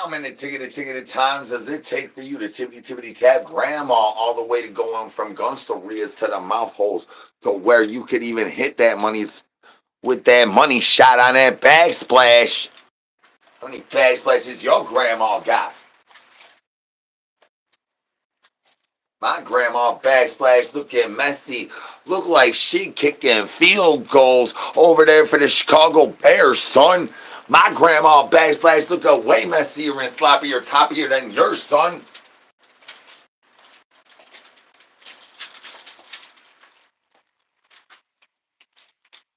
How many tickety times does it take for you to tippity tap grandma all the way to going from gunstorias to the mouth holes to where you could even hit that money with that money shot on that backsplash? How many backsplashes your grandma got? My grandma backsplash looking messy. Look like she kicking field goals over there for the Chicago Bears, son. My grandma backsplash looking way messier and sloppier, toppier than yours, son.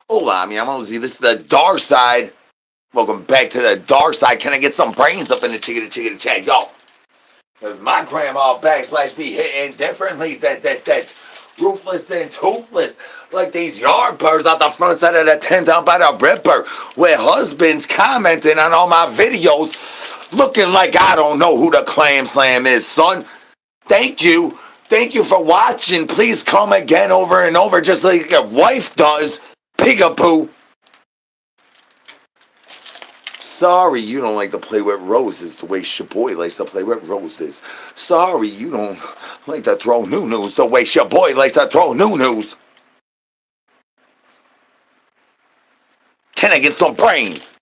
Hola, mi amor. This is the dark side. Welcome back to the dark side. Can I get some brains up in the chicken chat, y'all? Because my grandma backsplash be hitting differently. That's ruthless and toothless. Like these yard birds out the front side of the tent out by the ripper. With husbands commenting on all my videos. Looking like I don't know who the clam slam is, son. Thank you. Thank you for watching. Please come again over and over just like your wife does. Pigapoo. Sorry you don't like to play with roses the way your boy likes to play with roses. Sorry you don't like to throw new-news the way your boy likes to throw new-news. Can I get some brains?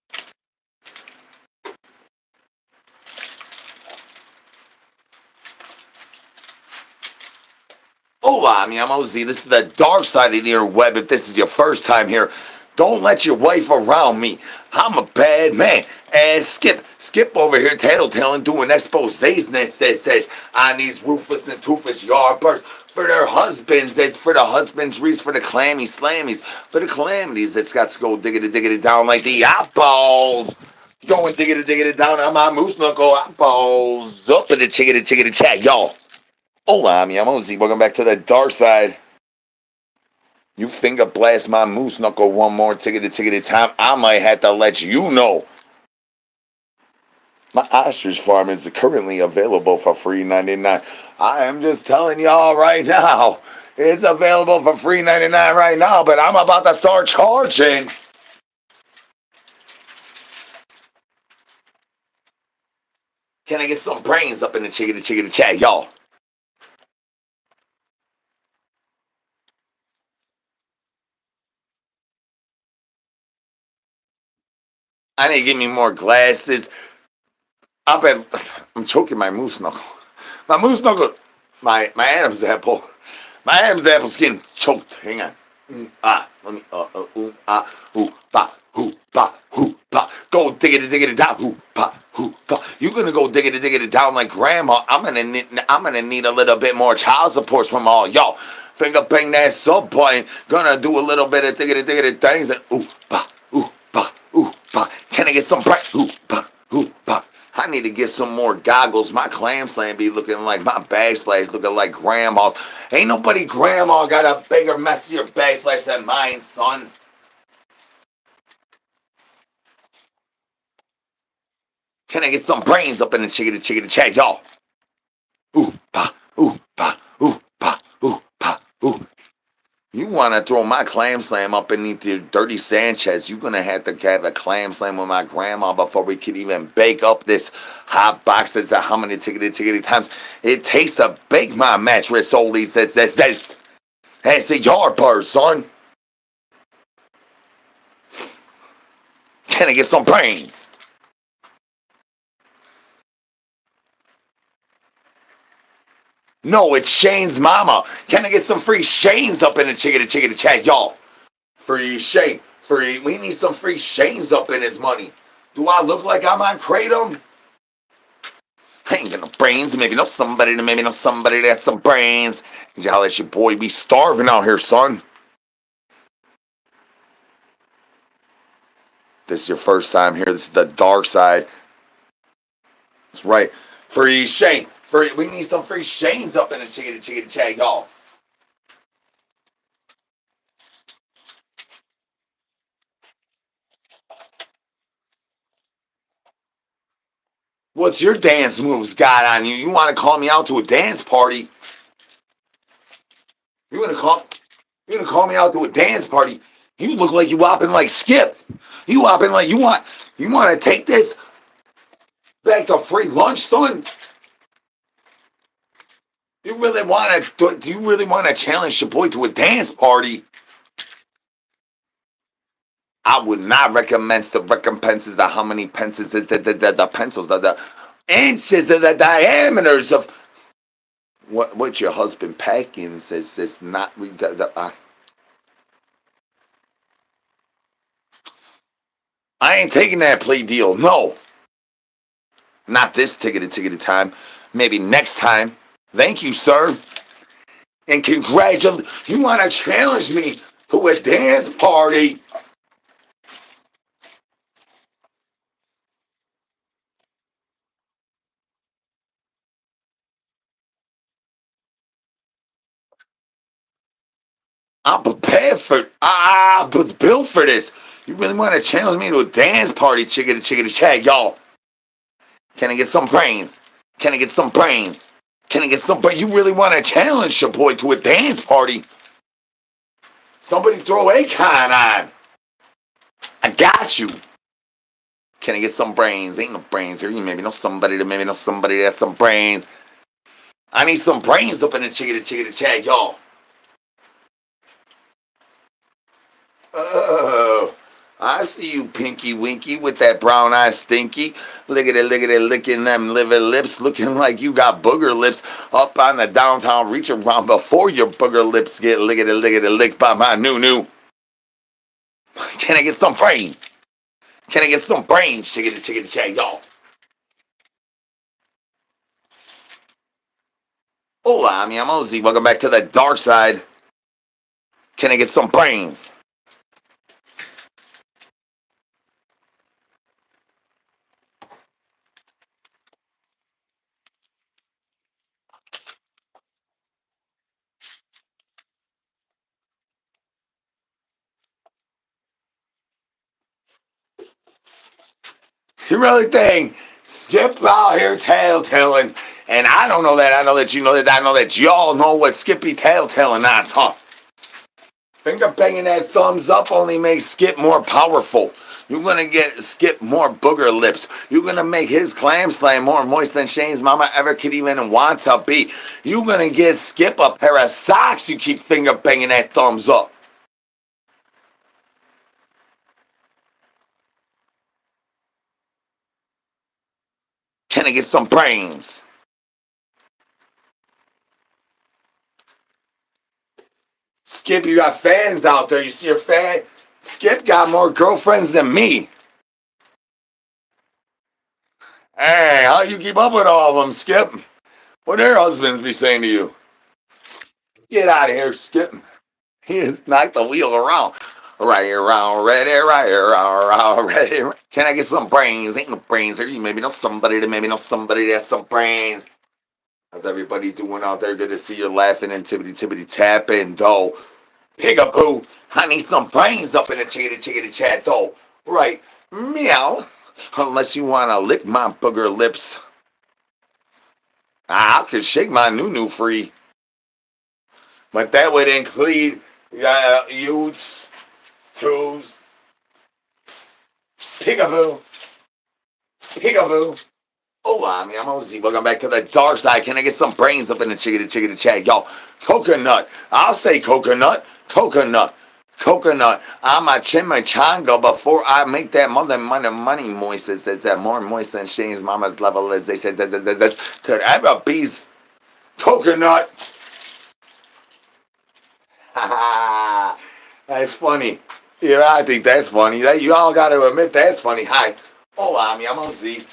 Hola, mi amor. This is the dark side of your web. If this is your first time here, don't let your wife around me. I'm a bad man. And Skip over here tattletaling, doing exposés says on these ruthless and toothless yardbirds for their husbands. That's for the husbandries, for the clammy slammies, for the calamities that's got to go diggity down like the eyeballs. Going diggity down on my moose knuckle eyeballs. Up in the chickity chat, y'all. Hola, mi amor. Welcome back to the dark side. You finger blast my moose knuckle one more tickety time, I might have to let you know. My ostrich farm is currently available for free $99. I am just telling y'all right now. It's available for free $99 right now, but I'm about to start charging. Can I get some brains up in the chickity chat, y'all? I need to get me more glasses. I'm choking my moose knuckle. My moose knuckle, my Adam's apple. My Adam's apple's getting choked. Hang on. Let me, Go diggity down, You gonna go diggity down like grandma? I'm gonna need a little bit more child support from all y'all. Finger bang that sub button. Gonna do a little bit of diggity things and Can I get some break? I need to get some more goggles. My clam slam be looking like my backsplash looking like grandma's. Ain't nobody grandma got a bigger, messier backsplash than mine, son. Can I get some brains up in the chickity chat, y'all? You want to throw my clam slam up beneath your dirty Sanchez, you're going to have a clam slam with my grandma before we could even bake up this hot box. As to how many tickety times it takes to bake my mattress. Solely that's a yard bird, son. Can I get some brains? No, it's Shane's mama. Can I get some free Shanes up in the chickity chat, y'all? Free Shane. Free. We need some free Shanes up in his money. Do I look like I'm on Kratom? I ain't got no brains. Maybe know somebody that has some brains. Y'all let your boy be starving out here, son. This is your first time here. This is the dark side. That's right. Free Shane. We need some free Shanes up in the chickity chat, y'all. What's your dance moves got on you? You want to call me out to a dance party? You gonna call me out to a dance party? You look like you whopping like Skip. You whopping like you want to take this Back to free lunch, son? Do you really want to challenge your boy to a dance party? I would not recommend the recompenses of how many pencils is the pencils, the inches of the diameters of what your husband packing says is not I ain't taking that plea deal. No. Not this tickety time. Maybe next time. Thank you, sir. And congratulations. You want to challenge me to a dance party? I'm prepared for. I was built for this. You really want to challenge me to a dance party? Chickity chag, y'all. Can I get some brains? Can I get some brains? Can I get some brains? You really want to challenge your boy to a dance party? Somebody throw Akon on. I got you. Can I get some brains? Ain't no brains here. You maybe know somebody that has some brains. I need some brains up in the chickity chag, y'all. Oh, I see you, Pinky Winky, with that brown eye stinky. Look at it, licking them liver lips, looking like you got booger lips up on the downtown reach around before your booger lips get licked by my new. Can I get some brains? Can I get some brains? Chickity chag, y'all. Hola, mi amosi. Welcome back to the dark side. Can I get some brains? You really think Skip out here tattling, and I don't know that. I know that you know that. I know that y'all know what Skippy tattling that's, huh? Finger banging that thumbs up only makes Skip more powerful. You're gonna get Skip more booger lips. You're gonna make his clam slam more moist than Shane's mama ever could even want to be. You're gonna get Skip a pair of socks. You keep finger banging that thumbs up. Can I get some brains? Skip, you got fans out there. You see your fan? Skip got more girlfriends than me. Hey, how you keep up with all of them, Skip? What their husbands be saying to you? Get out of here, Skip. He just knocked the wheel around. Right around, ready, right around, ready. Can I get some brains? Ain't no brains here. You maybe know somebody that has some brains. How's everybody doing out there? Good to see you laughing and tippity tapping, though. Pigapoo, I need some brains up in the chickity chat, though. Right, meow. Unless you want to lick my booger lips. I could shake my new free. But that would include youths, twos, peekaboo. Hola, mi amosi. Welcome back to the dark side. Can I get some brains up in the chickity chat? Y'all, coconut. I'll say coconut. I'm a chimichanga before I make that money moist. It's that more moist than Shane's mama's level is. They said that could ever be coconut. That's funny. Yeah, I think that's funny. You all got to admit that's funny. Hi. Hola, mi amosi.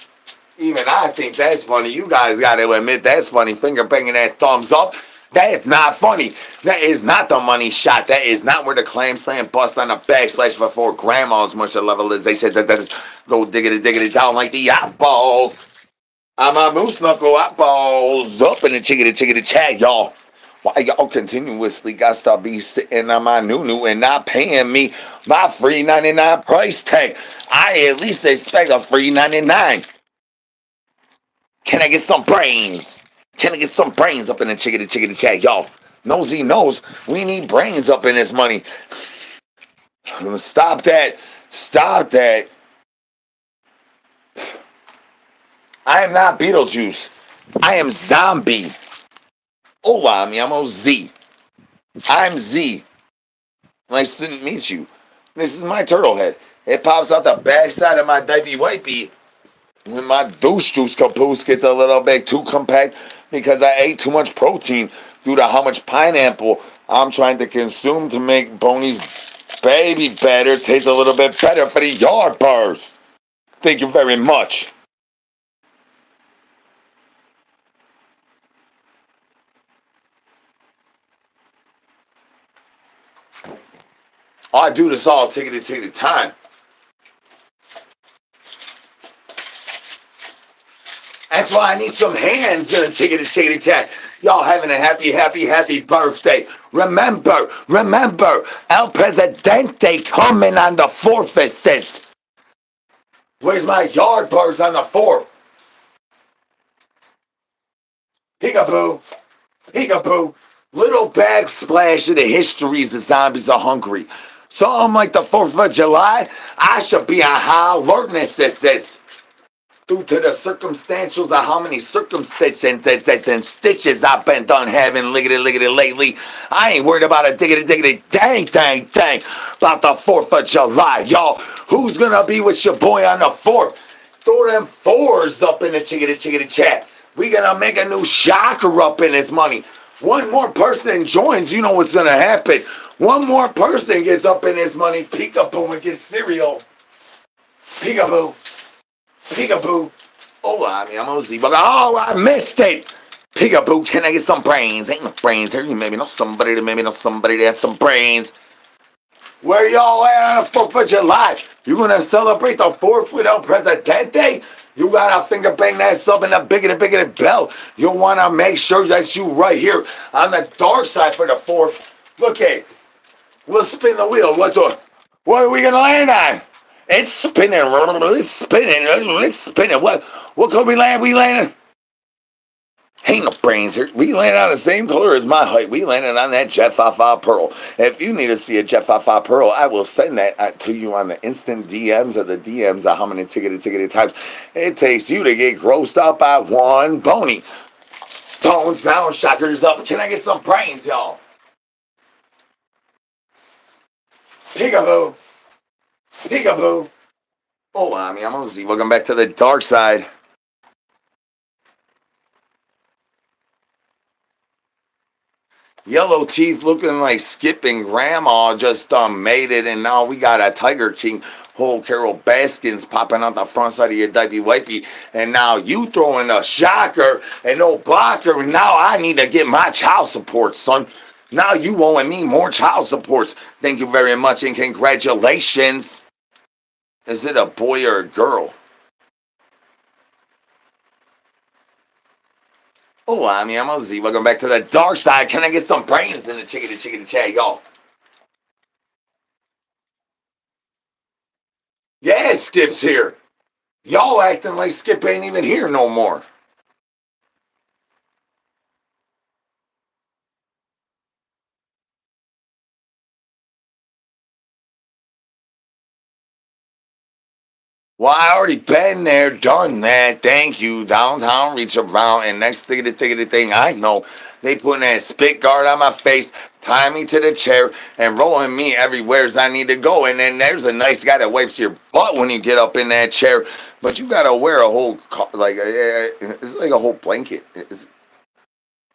Even I think that's funny. You guys got to admit that's funny. Finger banging that thumbs up. That is not funny. That is not the money shot. That is not where the clam slam bust on the backsplash before grandma's much of levelization. Go diggity down like the eyeballs. I'm a moose knuckle eyeballs up in the chickity chat, y'all. Why y'all continuously got to be sitting on my new and not paying me my free 99 price tag? I at least expect a free 99. Can I get some brains? Can I get some brains up in the chickity chat, y'all? Nosy knows we need brains up in this money. Stop that. I am not Beetlejuice. I am Zombie. Hola, mi amo Z. I'm Z. Nice to meet you. This is my turtle head. It pops out the backside of my diaper wipey when my douche juice caboose gets a little bit too compact because I ate too much protein due to how much pineapple I'm trying to consume to make Boney's baby batter taste a little bit better for the yard birds. Thank you very much. I do this all tickety time. That's why I need some hands in a tickety tag. Y'all having a happy birthday. Remember, El Presidente coming on the 4th, it says. Where's my yard birds on the 4th? Peekaboo. Little backsplash of the histories of zombies are hungry. So I'm like the 4th of July, I should be on high alertness, it says. Due to the circumstantials of how many circumstances and stitches I've been done having liggity lately, I ain't worried about a diggity dang about the 4th of July, y'all. Who's gonna be with your boy on the 4th? Throw them 4s up in the chickity chat. We gonna make a new shocker up in this money. One more person joins, you know what's gonna happen. One more person gets up in this money, peekaboo and gets cereal. Peekaboo. Oh, I mean, I'm OZ, but oh, I missed it. Peekaboo, can I get some brains? Ain't no brains here. You maybe know somebody that has some brains. Where y'all at on the 4th of July? You gonna celebrate the 4th with El Presidente? You gotta finger bang that sub and the bigger bell. You wanna make sure that you right here on the dark side for the 4th. Look, hey, we'll spin the wheel. What are we gonna land on? It's spinning. What could we land? We landed. Ain't no brains here. We landed on the same color as my height. We landed on that Jet 55 Pearl. If you need to see a Jet 55 Pearl, I will send that to you on the instant DMs of the DMs of how many tickety times it takes you to get grossed out by one bony. Bones down, shockers up. Can I get some brains, y'all? Peekaboo. Oh, I mean, I'm OZ. Welcome back to the dark side. Yellow teeth looking like Skip and Grandma just made it, and now we got a Tiger King whole Carol Baskins popping out the front side of your diaper wipey, and now you throwing a shocker and no blocker, and now I need to get my child support, son. Now you owing me more child supports. Thank you very much, and congratulations. Is it a boy or a girl? Oh, I mean, I'm OZ. Welcome back to the dark side. Can I get some brains in the chicken chat, y'all? Yeah, Skip's here. Y'all acting like Skip ain't even here no more. Well, I already been there, done that. Thank you. Downtown, reach around, and next thing I know, they putting that spit guard on my face, tie me to the chair, and rolling me everywhere as I need to go. And then there's a nice guy that wipes your butt when you get up in that chair, but you gotta wear a whole it's like a whole blanket. It's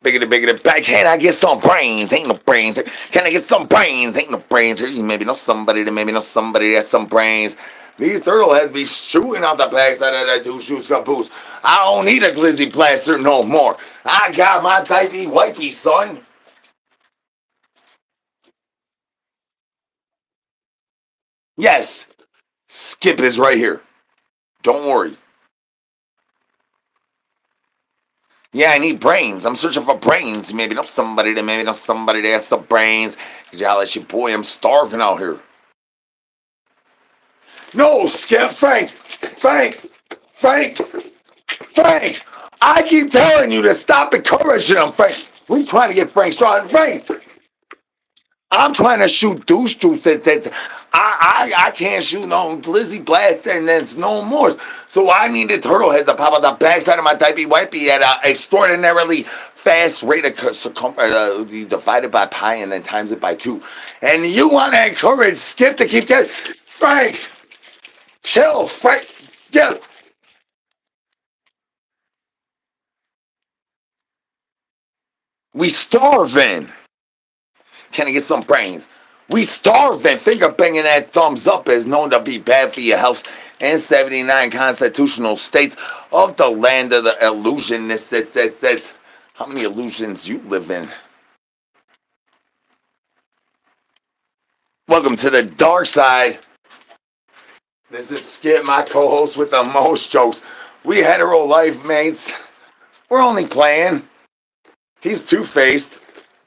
bigger back. Can I get some brains? Ain't no brains. Can I get some brains? Ain't no brains. You maybe know somebody that has some brains. These turtle heads be shooting out the backside of that dude shoots caboose. I don't need a glizzy plaster no more. I got my diaper wifey, son. Yes, Skip is right here. Don't worry. Yeah, I need brains. I'm searching for brains. Maybe know somebody that has some brains. Y'all let your boy, I'm starving out here. No, Skip, Frank. I keep telling you to stop encouraging him, Frank. We trying to get Frank strong. Frank, I'm trying to shoot douche juice. I can't shoot no glizzy blast and then no more. So I need the turtle heads to pop out the backside of my diaper wipey at an extraordinarily fast rate of circumference. You divide it by pi and then times it by 2. And you want to encourage Skip to keep getting. Frank, chill, Frank, Skip. We starving. Can I get some brains? We starving. Finger banging that thumbs up is known to be bad for your health in 79 constitutional states of the land of the illusionists. Says, how many illusions you live in? Welcome to the dark side. This is Skip, my co-host with the most jokes. We hetero life mates. We're only playing. He's two-faced,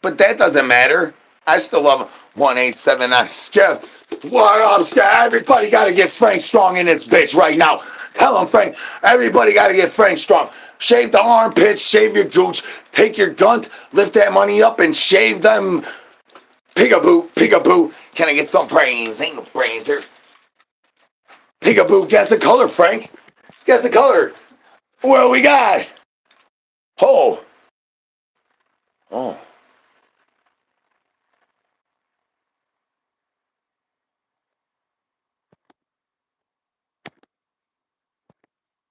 but that doesn't matter. I still love him. 1879. Skip. What up, Skip? Everybody got to get Frank Strong in this bitch right now. Tell him, Frank. Everybody got to get Frank Strong. Shave the armpits, shave your gooch, take your gun, lift that money up, and shave them. Peekaboo, peekaboo. Can I get some brains? Ain't no brains here. Peekaboo, guess the color, Frank. Guess the color. What we got? Oh. Oh.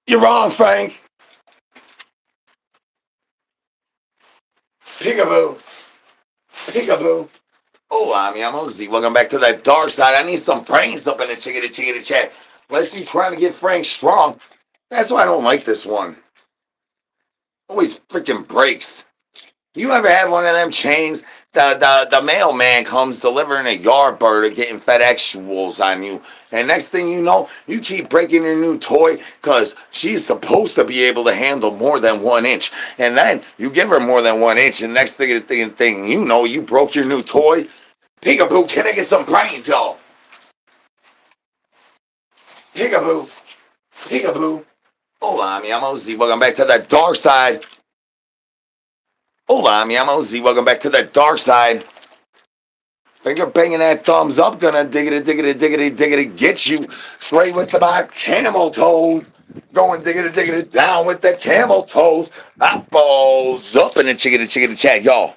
You're wrong, Frank. Peekaboo. Peekaboo. Oh, I'm Ozzy. Welcome back to the dark side. I need some brains up in the chickadee chat. Let's see, trying to get Frank Strong. That's why I don't like this one. Always freaking breaks. You ever had one of them chains? The mailman comes delivering a yard bird or getting FedExuals on you. And next thing you know, you keep breaking your new toy because she's supposed to be able to handle more than 1 inch. And then you give her more than 1 inch, and next thing you know, you broke your new toy. Peekaboo, can I get some brains, y'all? Peekaboo. Peekaboo. Hola, mi amo Z. Welcome back to the dark side. Hola, mi amo Z. Welcome back to the dark side. Finger banging that thumbs up, gonna diggity get you straight with my camel toes. Going diggity down with the camel toes. Eyeballs up in the chickity chat, y'all.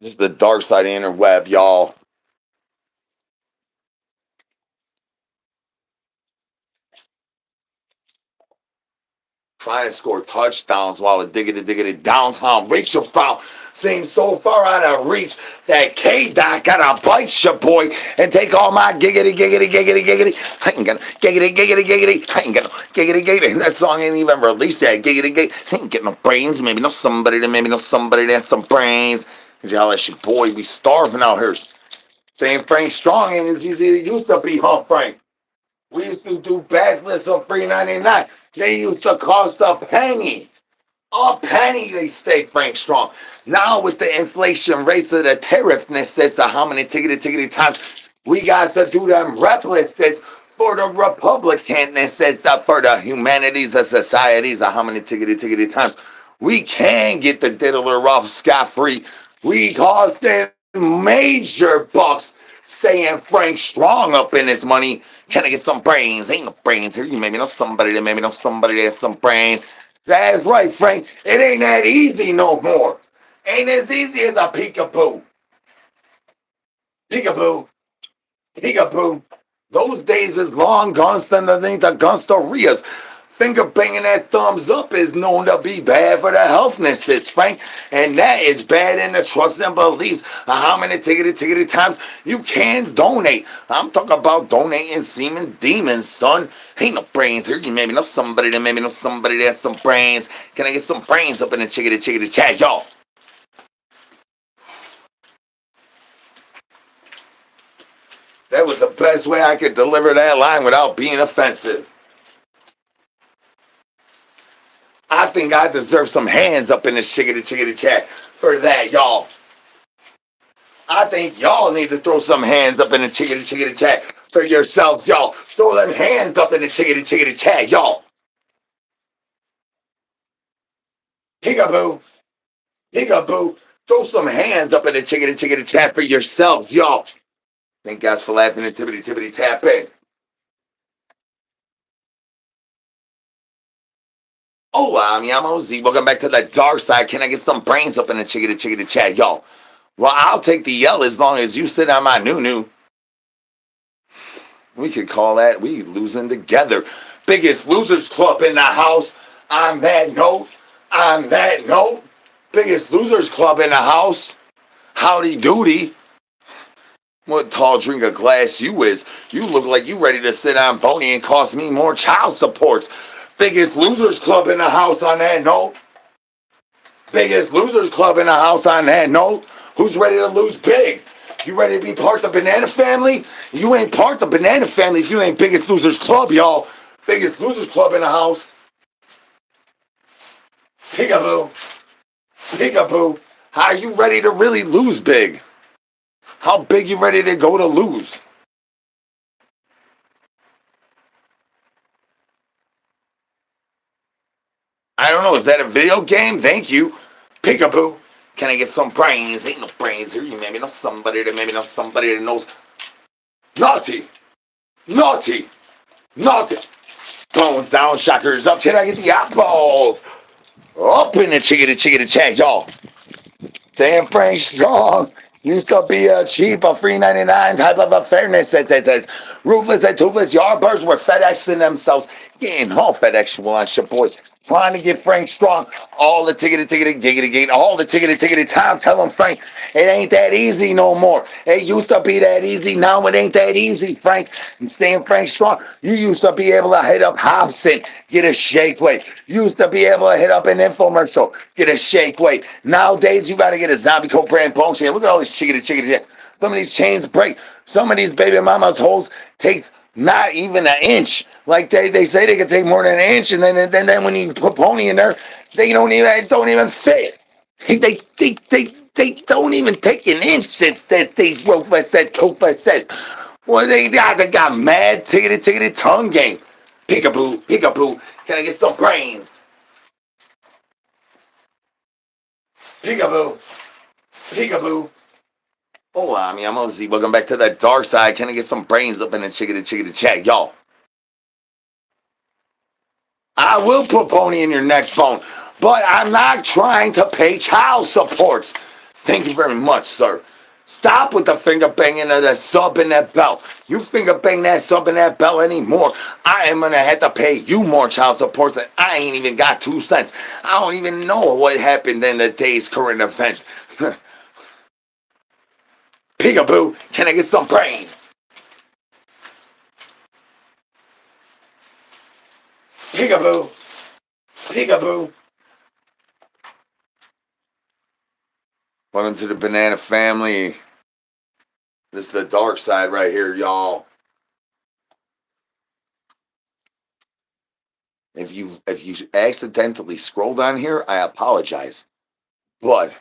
This is the dark side interweb, y'all. Trying to score touchdowns while a diggity downtown Rachel foul seems so far out of reach that K-Dot gotta bite your boy and take all my giggity. I ain't gonna giggity. I ain't gonna giggity. That song ain't even released yet. Giggity. I ain't getting no brains. Maybe know somebody that has some brains. Y'all, that's your boy. We starving out here. Saying Frank Strong ain't as easy as it used to be, huh, Frank? We used to do backflips on $3.99. They used to cost a penny. A penny they stay Frank Strong. Now with the inflation rates of the tariffness as to how many tickety times we got to do them replices for the Republicanness as for the humanities of societies of how many tickety times we can get the diddler off scot-free. We cost in major bucks staying Frank Strong up in his money. Can I get some brains? Ain't no brains here. You maybe know somebody that has some brains. That's right, Frank. It ain't that easy no more. Ain't as easy as a peekaboo. Peekaboo. Peekaboo. Those days is long gone underneath the Gunstarias. Finger banging that thumbs up is known to be bad for the healthnesses, Frank. And that is bad in the trust and beliefs of how many tickety times you can donate. I'm talking about donating semen demons, son. Ain't no brains here. You maybe know somebody that has some brains. Can I get some brains up in the chickety chat, y'all? That was the best way I could deliver that line without being offensive. I think I deserve some hands up in this chickety chat for that, y'all. I think y'all need to throw some hands up in the chickety chat for yourselves, y'all. Throw them hands up in the chickadee chat, y'all. Peekaboo. Peekaboo. Throw some hands up in the chickadee chat for yourselves, y'all. Thank you guys for laughing and tippity tapping. Hola, mi amo Z. Welcome back to the dark side. Can I get some brains up in the chickadee chat, y'all? Well, I'll take the yell as long as you sit on my noo-noo. We could call that we losing together. Biggest losers club in the house. On that note, biggest losers club in the house. Howdy doody. What tall drink of glass you is. You look like you ready to sit on Boney and cost me more child supports. Biggest losers club in the house on that note. Biggest losers club in the house on that note. Who's ready to lose big? You ready to be part of the banana family? You ain't part of the banana family if you ain't biggest losers club, y'all. Biggest losers club in the house. Peekaboo. Peekaboo. How you ready to really lose big? How big you ready to go to lose? I don't know. Is that a video game? Thank you. Peekaboo. Can I get some brains? Ain't no brains here. You maybe know somebody that knows. Naughty. Naughty. Naughty. Tones down, shockers up. Can I get the eyeballs? Up in the chickadee chat, y'all. Damn Frank Strong. Used to be a cheap, a free 99 type of a fairness. Says. Ruthless and toothless yardbirds were FedExing themselves. Getting all FedExual on shit, boys. Trying to get Frank Strong all the giggity, all the tickety time. Tell him, Frank, it ain't that easy no more. It used to be that easy. Now it ain't that easy, Frank. I'm saying Frank Strong. You used to be able to hit up Hobson, get a shake weight. You used to be able to hit up an infomercial, get a shake weight. Nowadays, you got to get a Zombie Coat brand bone chain. Look at all this chickity. Some of these chains break. Some of these baby mama's holes takes not even an inch. Like they say they can take more than an inch, and then when you put pony in there, they don't even fit. They don't even take an inch. It says these Rofa said Kofa says. Well, they got mad tickety tongue game. Peekaboo. Can I get some brains? Peekaboo. Hola, mi amo Z. Welcome back to the dark side. Can I get some brains up in the chickadee chat, y'all? I will put pony in your next phone, but I'm not trying to pay child supports. Thank you very much, sir. Stop with the finger banging of that sub and that bell. You finger bang that sub and that bell anymore, I am gonna have to pay you more child supports, and I ain't even got 2 cents. I don't even know what happened in the day's current events. Peekaboo, can I get some brains? Peekaboo. Welcome to the banana family. This is the dark side right here, y'all. If you accidentally scroll down here, I apologize. But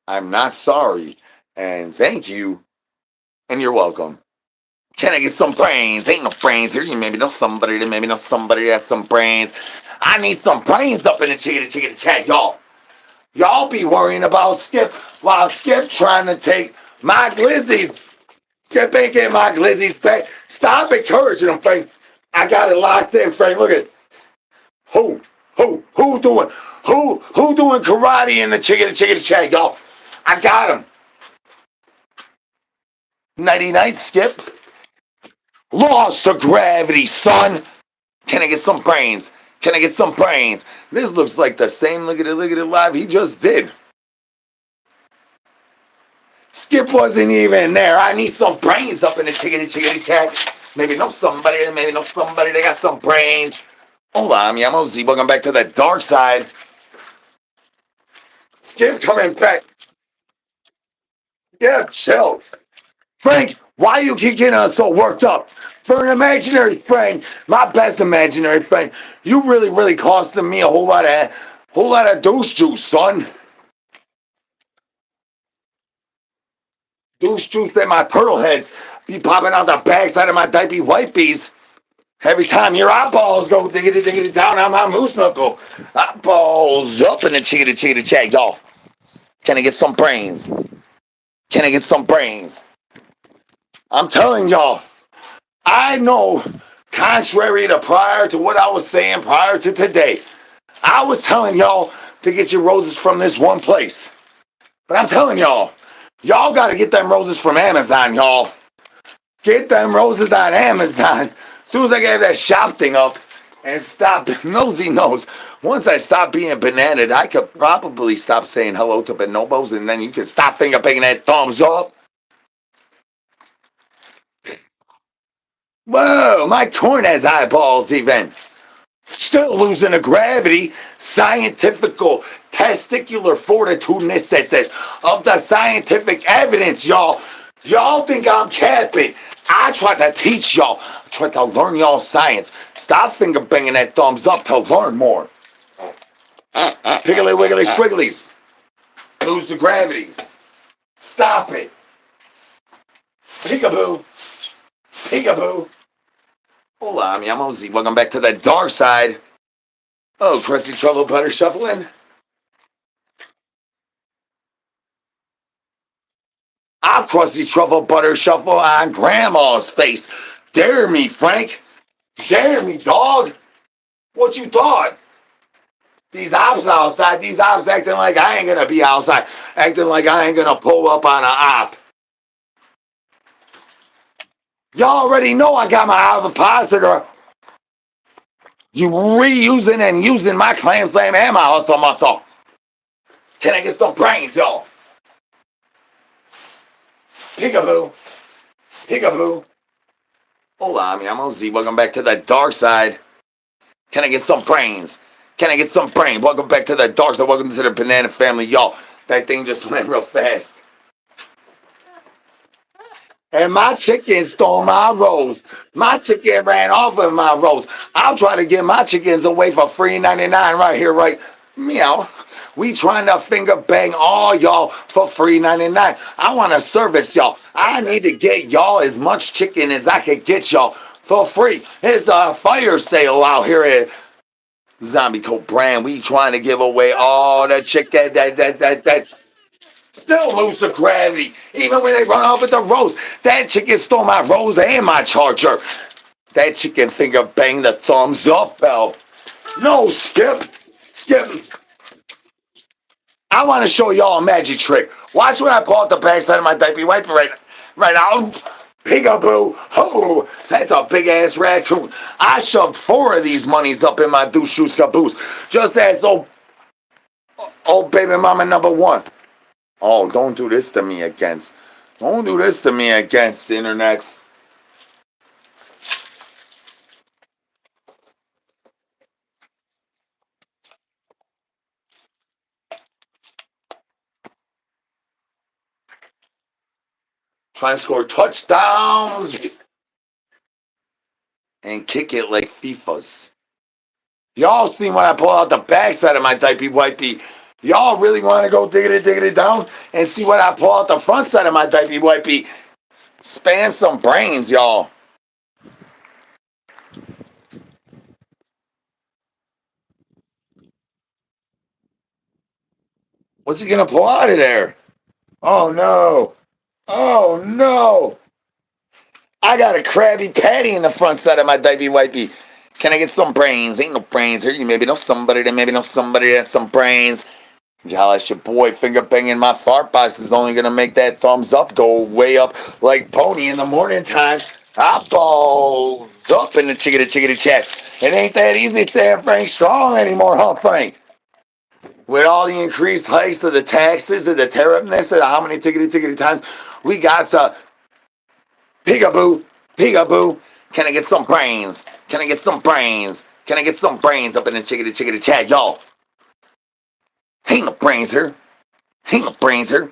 I'm not sorry. And thank you. And you're welcome. Can I get some brains? Ain't no brains here. You maybe know somebody that some brains. I need some brains up in the chickadee chat, y'all. Y'all be worrying about Skip while Skip trying to take my glizzies. Skip ain't getting my glizzies back. Stop encouraging him, Frank. I got it locked in, Frank. Look at it. Who doing karate in the chickadee chat, y'all? I got him. Nighty night, Skip. Lost to gravity, son. Can I get some brains? This looks like the same look at it live he just did. Skip wasn't even there. I need some brains up in the chickadee chat. Maybe know somebody that got some brains. Hola, mi amo Z. Welcome back to the dark side. Skip coming back. Yeah, chill. Frank, why you keep getting us so worked up? For an imaginary friend, my best imaginary friend, you really costing me a whole lot of douche juice, son. Douche juice at my turtle heads. be popping out the backside of my diaper wipies. Every time your eyeballs go diggity diggity down on my moose knuckle. Eyeballs up in the chickity chickity jack, y'all. Can I get some brains? Can I get some brains? I'm telling y'all, I know, contrary to prior to what I was saying prior to today, I was telling y'all to get your roses from this one place. But I'm telling y'all, y'all got to get them roses from Amazon, y'all. Get them roses on Amazon. As soon as I get that shop thing up and stop, nosy nose. Once I stop being bananaed, I could probably stop saying hello to bonobos, and then you can stop finger picking that thumbs up. Whoa, my corn has eyeballs even. Still losing to gravity. Scientifical testicular fortitudeness of the scientific evidence, y'all. Y'all think I'm capping. I try to teach y'all. I try to learn y'all science. Stop finger banging that thumbs up to learn more. Piggly wiggly squigglies. Lose the gravities. Stop it. Peekaboo. Peekaboo. Hola, mi amosi. Welcome back to the dark side. Oh, crusty trouble butter shuffling. I'll crusty truffle butter shuffle on grandma's face. Dare me, Frank. Dare me, dog. What you thought? These ops outside, these ops acting like I ain't gonna be outside. Acting like I ain't gonna pull up on an op. Y'all already know I got my ovipositor. You reusing and using my clam slam and my hustle muscle. Can I get some brains, y'all? Peekaboo. Peekaboo. Hola, mi amosi. Welcome back to the dark side. Can I get some brains? Can I get some brains? Welcome back to the dark side. Welcome to the banana family, y'all. That thing just went real fast. And my chicken stole my rose. My chicken ran off of my rose. I'll try to get my chickens away for free 99 right here, right? Meow. We trying to finger bang all y'all for free 99. I want to service y'all. I need to get y'all as much chicken as I could get y'all for free. It's a fire sale out here at Zombie Coat Brand. We trying to give away all the chicken that's still lose the gravity. Even when they run off with the rose. That chicken stole my rose and my charger. That chicken finger banged the thumbs up bell. No, Skip. Skip. I want to show y'all a magic trick. Watch when I pull out the backside of my diaper wiper right now. Peekaboo. Oh, that's a big ass raccoon. I shoved 4 of these monies up in my douche shoes caboose. Just as old baby mama number 1. Oh, don't do this to me against. Don't do this to me against the internet. Trying to score touchdowns and kick it like FIFAs. Y'all seen when I pull out the backside of my diaper wipey. Y'all really want to go diggity down and see what I pull out the front side of my diaper wipey. Span some brains, y'all. What's he gonna pull out of there? Oh no. Oh no. I got a Krabby Patty in the front side of my diaper wipey. Can I get some brains? Ain't no brains here. You maybe know somebody that maybe know somebody that has some brains. Y'all, that's your boy finger banging my fart box is only gonna make that thumbs up go way up like pony in the morning time. Eyeballs up in the chickity chat. It ain't that easy saying Frank Strong anymore, huh, Frank? With all the increased hikes of the taxes and the tariffness of how many tickety times we got some peekaboo, peekaboo. Can I get some brains? Can I get some brains? Can I get some brains up in the chickity chat, y'all? Ain't no brains here. Ain't no brains here.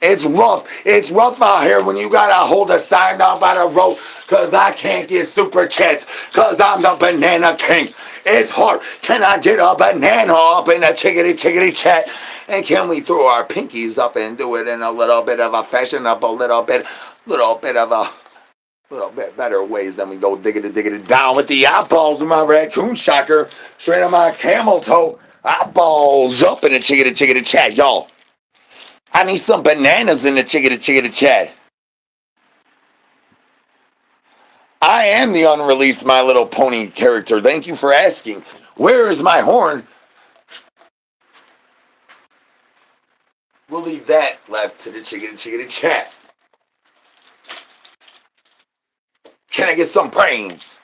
It's rough. It's rough out here when you gotta hold a sign down by the road because I can't get super chats because I'm the banana king. It's hard. Can I get a banana up in the chickadee chickadee chat? And can we throw our pinkies up and do it in a little bit of a fashion up a little bit of a little bit better ways than we go diggity down with the eyeballs of my raccoon shocker straight on my camel toe. Eyeballs up in the chickadee chat, y'all. I need some bananas in the chickadee chat. I am the unreleased My Little Pony character. Thank you for asking. Where is my horn? We'll leave that left to the chickadee chat. Can I get some brains?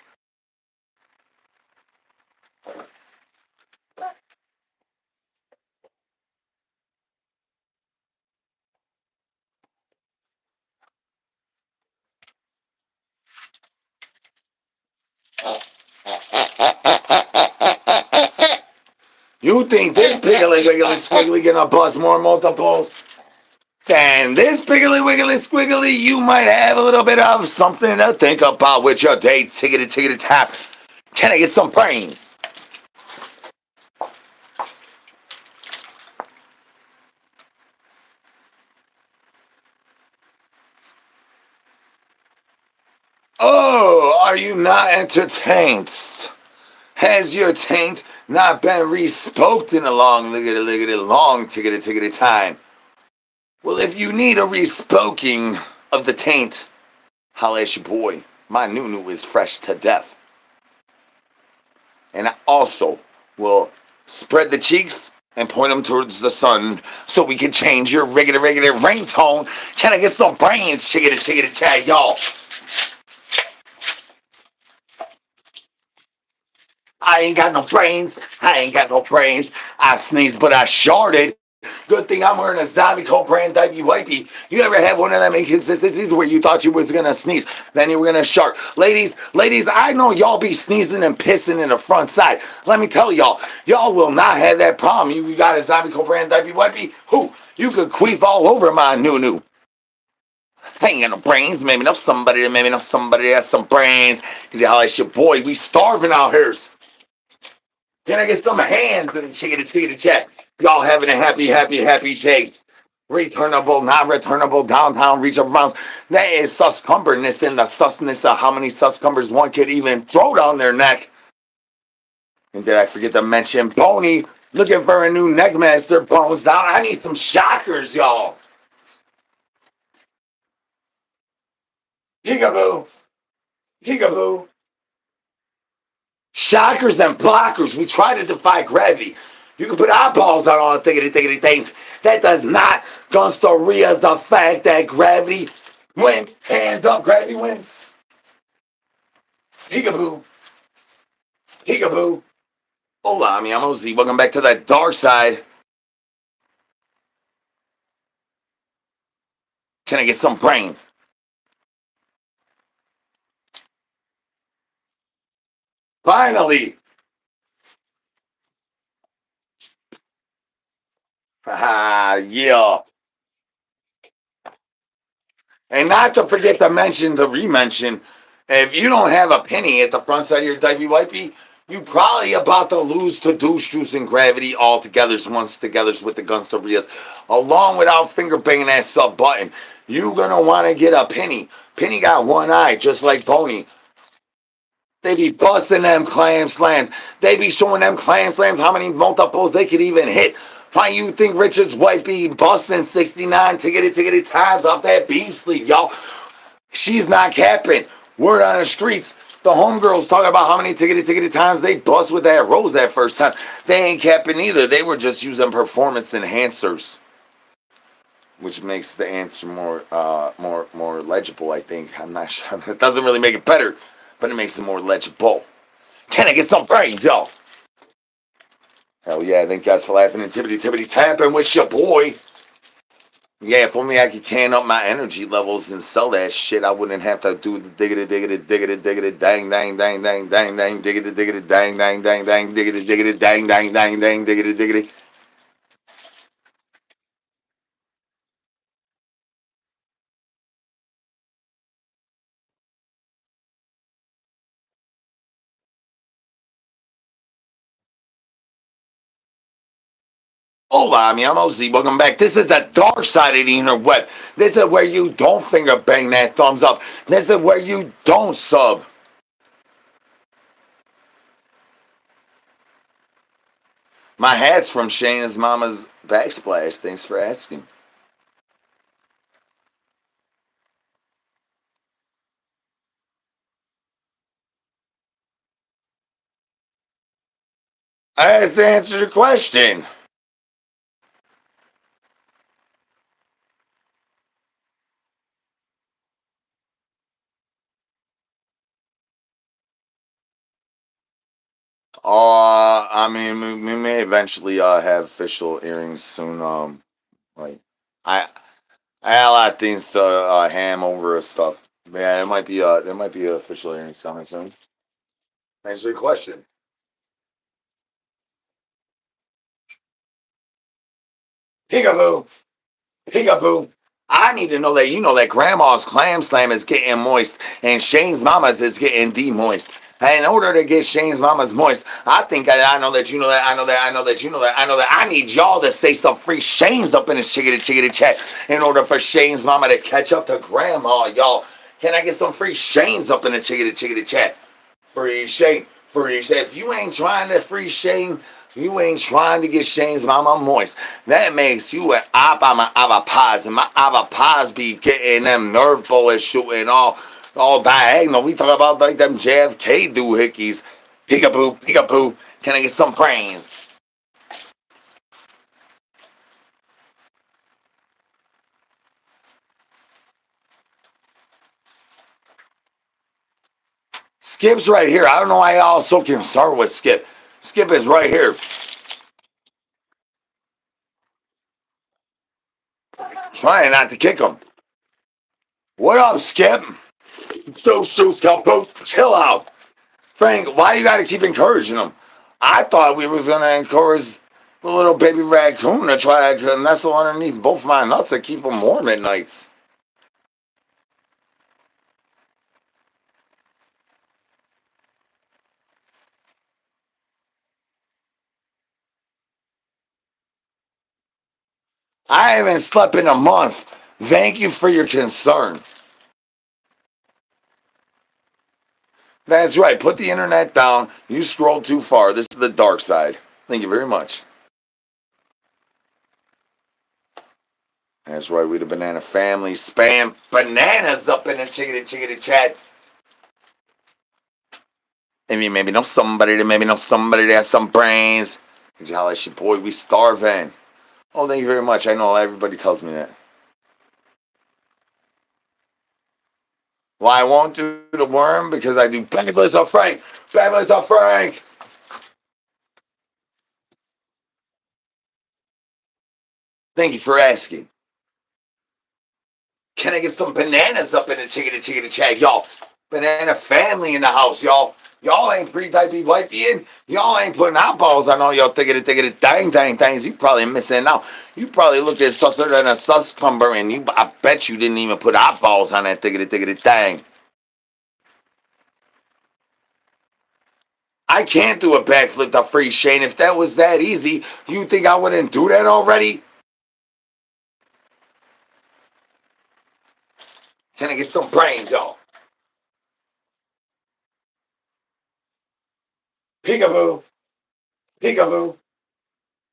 You think this piggly wiggly squiggly gonna bust more multiples than this piggly wiggly squiggly? You might have a little bit of something to think about with your date. Tickety tap. Can I get some brains? Oh, are you not entertained? Has your taint not been respoked in a long long tickety time? Well, if you need a respoking of the taint, holla at your boy. My nunu is fresh to death. And I also will spread the cheeks and point them towards the sun so we can change your regular ringtone. Can I get some brains, chickity chat, y'all? I ain't got no brains. I sneezed, but I sharted. Good thing I'm wearing a zombie coat brand diaper wipey. You ever have one of them inconsistencies where you thought you was gonna sneeze, then you were gonna shark? Ladies, I know y'all be sneezing and pissing in the front side. Let me tell y'all will not have that problem. You got a zombie coat brand diaper wipey? Who? You could queef all over my nunu. I ain't got no brains. Maybe know somebody that has some brains. Cause y'all like your boy. We starving out here. Can I get some hands in the chickity chat? Y'all having a happy day. Returnable, not returnable, downtown reach around. That is suscumberness in the susness of how many suscumbers one could even throw down their neck. And did I forget to mention Pony looking for a new neckmaster bones down? I need some shockers, y'all. Peekaboo. Shockers and blockers. We try to defy gravity. You can put eyeballs on all the thickety things. That does not constaria the fact that gravity wins. Hands up, gravity wins. Peekaboo. Hola, mi amosi. Welcome back to the dark side. Can I get some brains? Finally. Yeah. And not to forget to mention, to re-mention, if you don't have a penny at the front side of your diaper wipey, you probably about to lose to douche juice and gravity all together once together with the Gunstarias, along without finger banging that sub button. You gonna want to get a penny. Penny got one eye, just like Pony. They be busting them clam slams. They be showing them clam slams how many multiples they could even hit. Why you think Richard's wife be busting 69 tickety times off that beef sleeve, y'all? She's not capping. Word on the streets, the homegirls talking about how many tickety times they bust with that rose that first time. They ain't capping either. They were just using performance enhancers, which makes the answer more legible. I think. I'm not sure. It doesn't really make it better, but it makes it more legible. Can I get some brains, y'all? Hell yeah! Thank you guys for laughing and tippity tapping with your boy. Yeah, if only I could can up my energy levels and sell that shit, I wouldn't have to do the diggity dang diggity dang diggity. Hola, mi amo Z. Welcome back. This is the dark side of the interweb. This is where you don't finger bang that thumbs up. This is where you don't sub. My hat's from Shane's mama's backsplash. Thanks for asking. I have to answer the question. I mean, we may eventually have official earrings soon. Like, I I had a lot of things to ham over stuff. Yeah, there might be official earnings coming soon. Thanks for your question. Peekaboo, peekaboo. I need to know that you know that Grandma's clam slam is getting moist and Shane's mama's is getting de-moist. And in order to get Shane's mama's moist, I know that you know that I know that you know that I need y'all to say some free Shane's up in the chickadee chat in order for Shane's mama to catch up to Grandma, y'all. Can I get some free Shane's up in the chickadee chat? Free Shane, free Shane. If you ain't trying to free Shane, you ain't trying to get Shane's mama moist. That makes you an op on my avapaz, and my avapaz be getting them nerve bullets shooting all diagonal. We talk about like them JFK doohickeys. Peekaboo, peekaboo. Can I get some brains? Skip's right here. I don't know why y'all so concerned with Skip. Skip is right here. Trying not to kick him. What up, Skip? Those shoes come chill out. Frank, why you gotta keep encouraging him? I thought we was gonna encourage the little baby raccoon to try to nestle underneath both my nuts and keep him warm at nights. I haven't slept in a month. Thank you for your concern. That's right. Put the internet down. You scrolled too far. This is the dark side. Thank you very much. That's right. We the banana family spam bananas up in the chickadee chat. Maybe know somebody that has some brains. Could you holler at your boy? We starving. Oh, thank you very much. I know everybody tells me that. Well, I won't do the worm because I do Fabulous of Frank. Fabulous of Frank. Thank you for asking. Can I get some bananas up in the chickadee chat, y'all? Banana family in the house, y'all. Y'all ain't pre-typey wifey. Y'all ain't putting eyeballs on all y'all thickety dang things. You probably missing out. You probably looked at susser than a suscumber and I bet you didn't even put eyeballs on that thickety thing. I can't do a backflip to free Shane. If that was that easy, you think I wouldn't do that already? Can I get some brains, y'all? Peekaboo, peekaboo.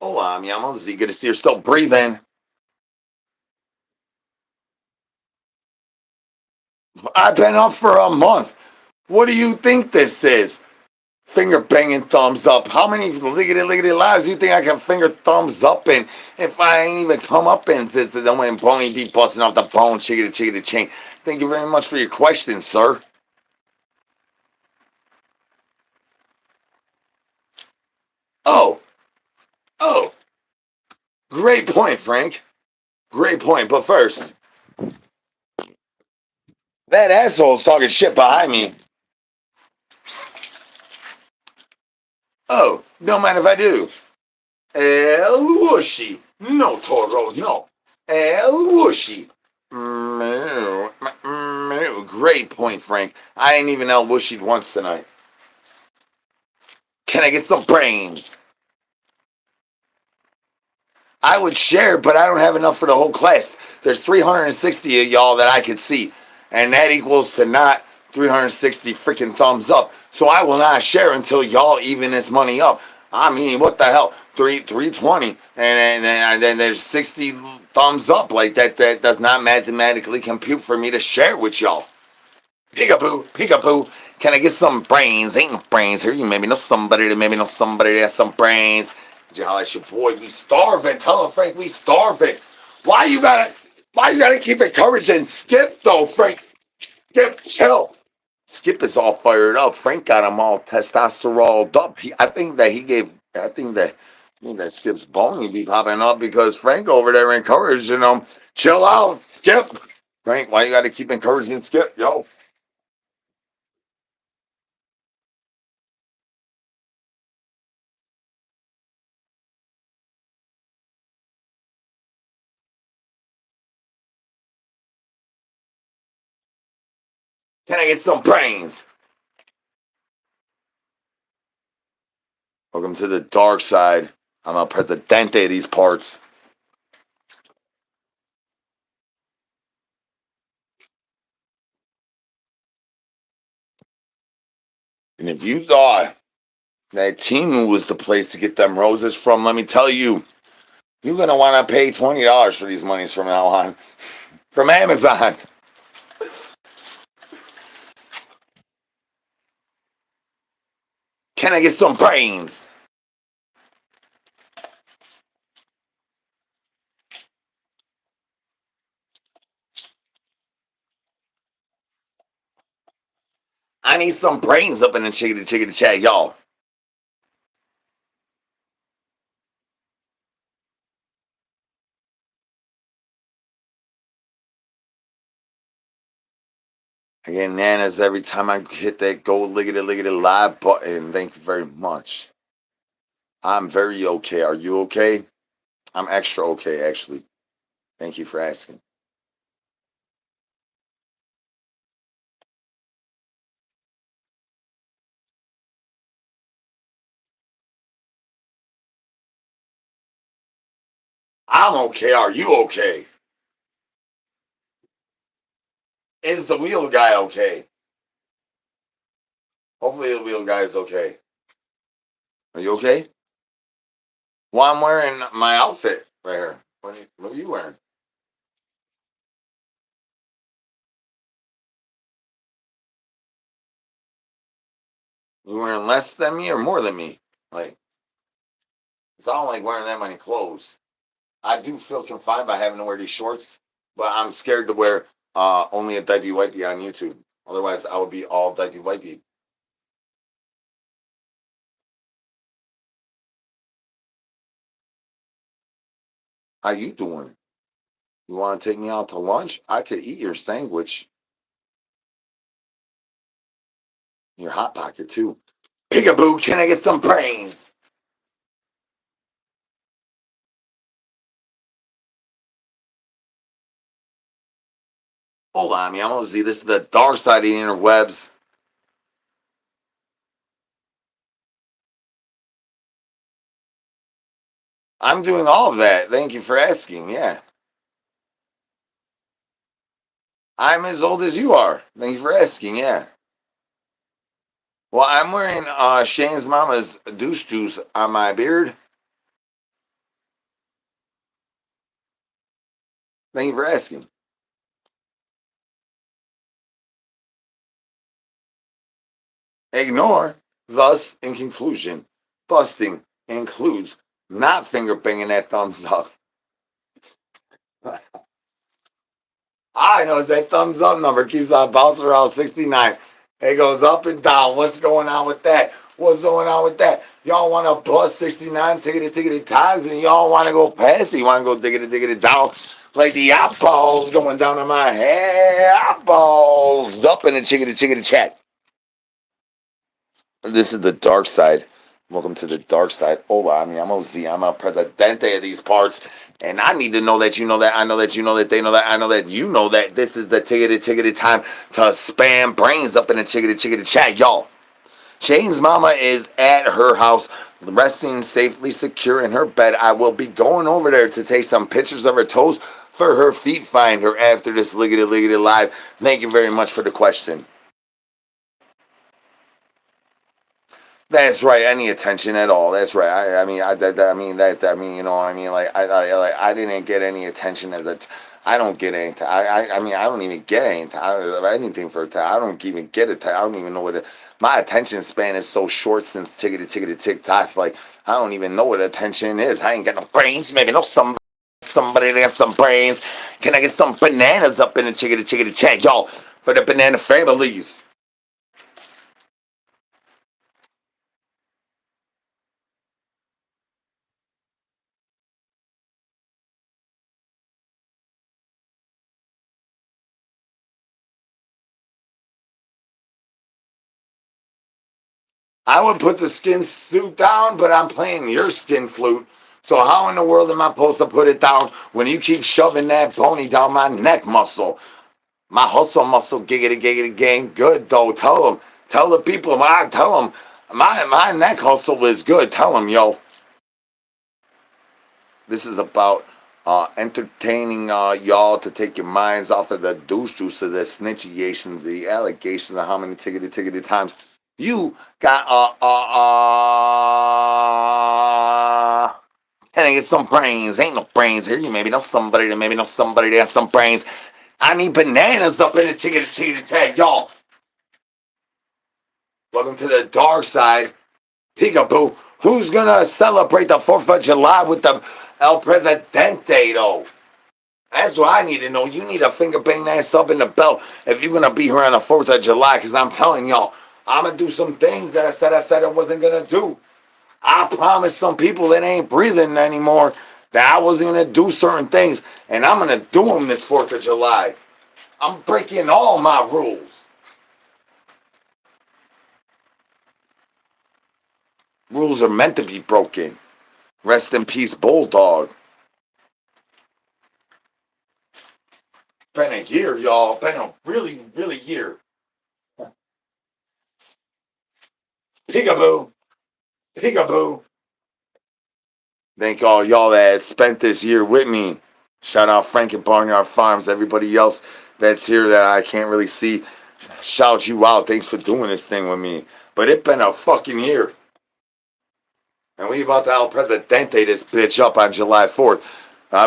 Oh, mi amo Z. Good to see you're still breathing. I've been up for a month. What do you think this is? Finger banging thumbs up. How many lickety lives do you think I can finger thumbs up in if I ain't even come up in since then when Pony be busting off the bone, chickadee chain? Thank you very much for your question, sir. Oh, oh, great point, Frank. Great point. But first, that asshole's talking shit behind me. Oh, don't mind if I do. El Whooshy. No, Toro, no. El Whooshy. Great point, Frank. I ain't even El Whooshied once tonight. Can I get some brains? I would share, but I don't have enough for the whole class. There's 360 of y'all that I could see, and that equals to not 360 freaking thumbs up. So I will not share until y'all even this money up. I mean, what the hell? 320, and then there's 60 thumbs up. Like that does not mathematically compute for me to share with y'all. Peekaboo, peekaboo. Can I get some brains? Ain't no brains here. You maybe know somebody that has some brains. Did you holler at your boy? We starving. Tell him, Frank, we starving. Why you gotta keep encouraging Skip though, Frank? Skip, chill. Skip is all fired up. Frank got him all testosterone up. I think that Skip's bony be popping up because Frank over there encouraging him. Chill out, Skip. Frank, why you gotta keep encouraging Skip, yo? Can I get some brains? Welcome to the dark side. I'm El Presidente of these parts. And if you thought that Timu was the place to get them roses from, let me tell you, you're going to want to pay $20 for these monies from now on. From Amazon. Can I get some brains? I need some brains up in the chickadee chat, y'all. I get nanas every time I hit that gold liggity live button. Thank you very much. I'm very okay. Are you okay? I'm extra okay, actually. Thank you for asking. I'm okay. Are you okay? Is the wheel guy okay? Hopefully the wheel guy is okay. Are you okay? Well, I'm wearing my outfit right here. What are you wearing? You wearing less than me or more than me? Like, it's I don't like wearing that many clothes. I do feel confined by having to wear these shorts, but I'm scared to wear only a diaper wipey on YouTube. Otherwise, I would be all diaper wipey. How you doing? You want to take me out to lunch? I could eat your sandwich, your hot pocket too. Peekaboo, can I get some brains? Hold on, me. I'm OZ. This is the dark side of the interwebs. I'm doing all of that. Thank you for asking. Yeah. I'm as old as you are. Thank you for asking. Yeah. Well, I'm wearing Shane's mama's douche juice on my beard. Thank you for asking. Ignore, thus, in conclusion, busting includes not finger banging that thumbs up. I know that thumbs up number keeps on bouncing around 69. It goes up and down. What's going on with that? What's going on with that? Y'all want to bust 69 tickety ties and y'all want to go past it. You want to go diggity down like the eyeballs going down in my head. Eyeballs up in the chickity chat. This is the dark side. Welcome to the dark side. Hola, I'm OZ. I'm a presidente of these parts. And I need to know that you know that. I know that you know that they know that. I know that you know that. This is the tickety time to spam brains up in the chickity chat, y'all. Shane's mama is at her house, resting safely secure in her bed. I will be going over there to take some pictures of her toes for her feet finder after this liggity liggity live. Thank you very much for the question. That's right. Any attention at all? That's right. You know, I didn't get any attention as a. I don't get any. I don't even get anything for. I don't even get it. I don't even know what. My attention span is so short since tickety tickety tick tocks. Like I don't even know what attention is. I ain't got no brains. Maybe no somebody that has some brains. Can I get some bananas up in the chickety chickety chat, y'all, for the banana families? I would put the skin suit down, but I'm playing your skin flute. So how in the world am I supposed to put it down when you keep shoving that pony down my neck muscle? My hustle muscle, giggity giggity gang, good though. Tell the people, tell them, my neck hustle is good. Tell them, yo. This is about entertaining y'all to take your minds off of the douche juice of the snitchiations, the allegations of how many tickety times you got and I get some brains. Ain't no brains here. You maybe know somebody that maybe know somebody that has some brains. I need bananas up in the chickety tag, y'all. Welcome to the dark side. Peekaboo. Who's gonna celebrate the 4th of July with the El Presidente though? That's what I need to know. You need to finger bang that sub in the belt if you're gonna be here on the 4th of July, because I'm telling y'all, I'm gonna do some things that I said I wasn't gonna do. I promised some people that ain't breathing anymore that I wasn't gonna do certain things, and I'm gonna do them this 4th of July. I'm breaking all my rules. Rules are meant to be broken. Rest in peace, Bulldog. Been a year, y'all. Been a really, really year. Peekaboo. Peekaboo. Thank all y'all that spent this year with me. Shout out Frank and Barnyard Farms. Everybody else that's here that I can't really see, shout you out. Thanks for doing this thing with me. But it's been a fucking year. And we about to El Presidente this bitch up on July 4th.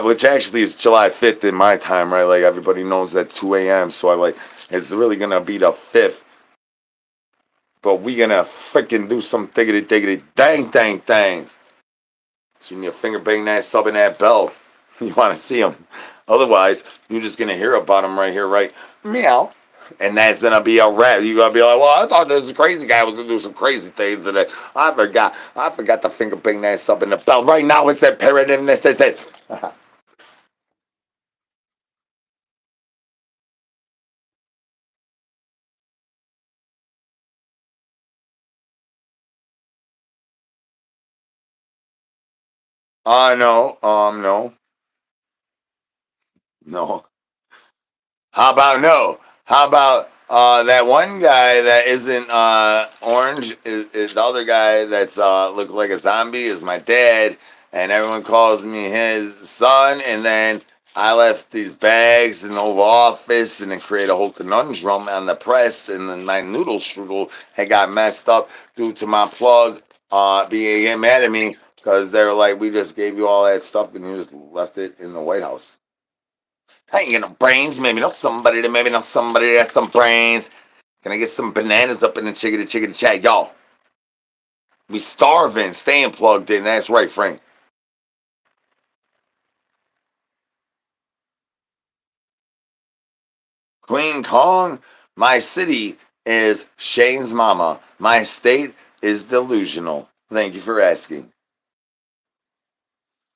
Which actually is July 5th in my time, right? Like everybody knows at 2 a.m. So I like it's really gonna be the 5th. But we gonna freaking do some diggity diggity dang things. So you need a finger bang that sub in that bell. You want to see them. Otherwise, you're just going to hear about them right here, right? Meow. And that's going to be a wrap. You're going to be like, well, I thought this crazy guy was going to do some crazy things today. I forgot to finger bang that sub in the bell. Right now, it's that parrot and this. No. No. No. How about no? How about that one guy that isn't orange is the other guy that's look like a zombie is my dad, and everyone calls me his son. And then I left these bags in the Oval Office, and it created a whole conundrum on the press, and then my noodle strudel had got messed up due to my plug being mad at me because they were like, "We just gave you all that stuff, and you just left it in the White House." I ain't got no brains. Maybe not somebody that has some brains. Can I get some bananas up in the chickity chat? Y'all, we starving, staying plugged in. That's right, Frank. Queen Kong, my city is Shane's mama. My state is delusional. Thank you for asking.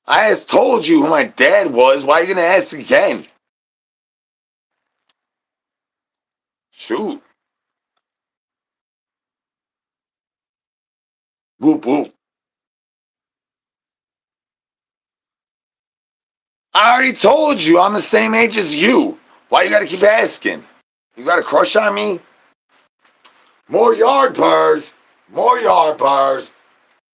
I just told you who my dad was. Why are you going to ask again? Shoot. Whoop, whoop. I already told you I'm the same age as you. Why you got to keep asking? You got a crush on me? More yard birds. More Yardbirds.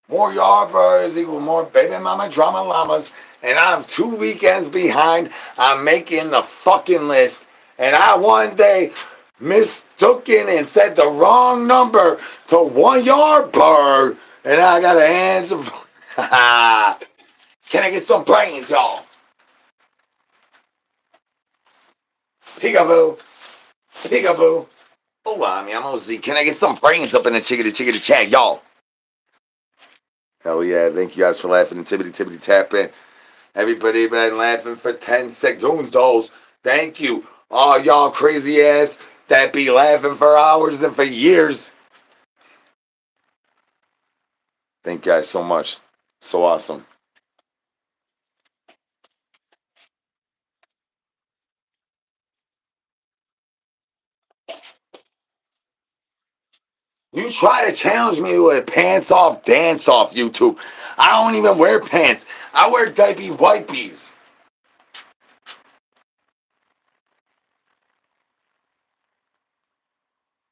More Yardbirds equal more baby mama drama llamas. And I'm 2 weekends behind. I'm making the fucking list. And I one day mistook and said the wrong number to 1 Yardbird. And I got to answer. Can I get some brains, y'all? Peekaboo. Peekaboo. Oh, I'm OZ. Can I get some brains up in the chickadee chat, y'all? Hell yeah. Thank you guys for laughing and tippity tapping. Everybody been laughing for 10 segundos. Thank you. All y'all crazy ass that be laughing for hours and for years. Thank you guys so much. So awesome. You try to challenge me with pants off, dance off, YouTube. I don't even wear pants. I wear diaper wipies.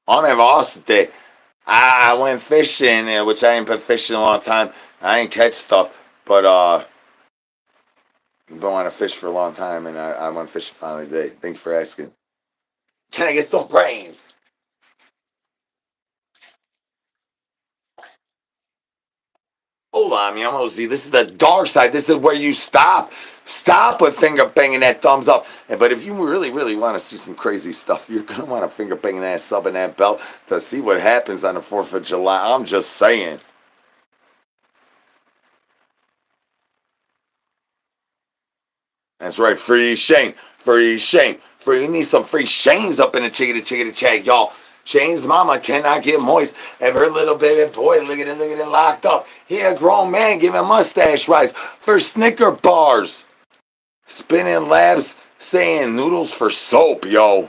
I'm having an awesome day. I went fishing, which I ain't been fishing in a long time. I ain't catch stuff, but I've been wanting to fish for a long time, and I went fishing finally today. Thank you for asking. Can I get some brains? Hold on, I'm OZ. This is the dark side. This is where you stop. Stop with finger banging that thumbs up. But if you really want to see some crazy stuff, you're going to want to finger banging that sub and that bell to see what happens on the 4th of July. I'm just saying. That's right. Free Shane. Free Shane. Free. You need some free Shanes up in the chickadee chat, y'all. Shane's mama cannot get moist if her little baby boy look at it locked up. He a grown man giving mustache rice for Snicker bars. Spinning labs saying noodles for soap, yo.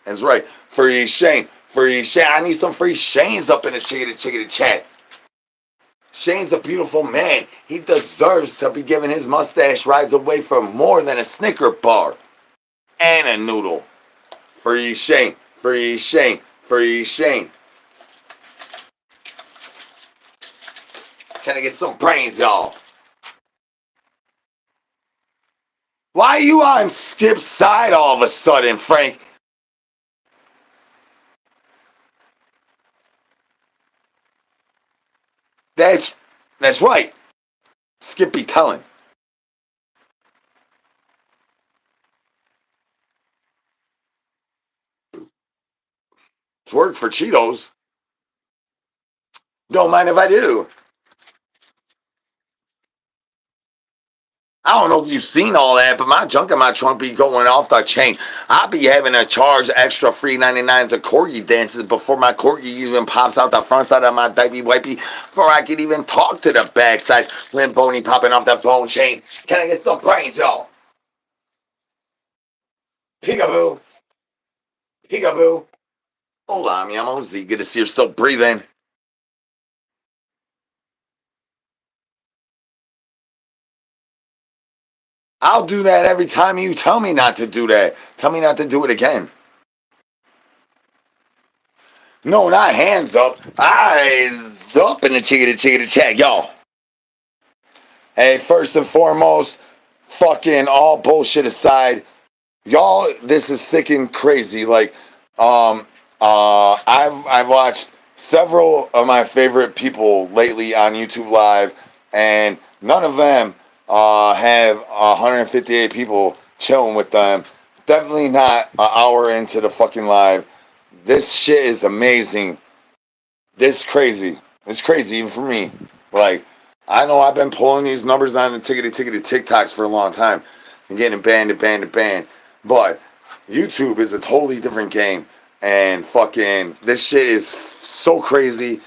That's right. Free Shane. Free Shane. I need some free Shanes up in the chickadee chat. Shane's a beautiful man. He deserves to be giving his mustache rides away for more than a Snicker bar and a noodle. Free Shane. Free Shane. Free Shane. Can I get some brains, y'all? Why are you on Skip's side all of a sudden, Frank? That's right. Skip be telling. It's worked for Cheetos. Don't mind if I do. I don't know if you've seen all that, but my junk in my trunk be going off the chain. I be having to charge extra free 99s of corgi dances before my corgi even pops out the front side of my diaper wipey before I can even talk to the backside when Boney popping off the phone chain. Can I get some brains, y'all? Peekaboo. Peekaboo. Hola, mi amo Z. Good to see you're still breathing. I'll do that every time you tell me not to do that. Tell me not to do it again. No, not hands up. Eyes up in the chickadee chat, y'all. Hey, first and foremost, fucking all bullshit aside, y'all, this is sick and crazy. Like, I've watched several of my favorite people lately on YouTube Live, and none of them have 158 people chilling with them. Definitely not an hour into the fucking live. This shit is amazing. This is crazy. It's crazy even for me. Like, I know I've been pulling these numbers on the tickety TikToks for a long time and getting banned. But YouTube is a totally different game. And fucking, this shit is so crazy.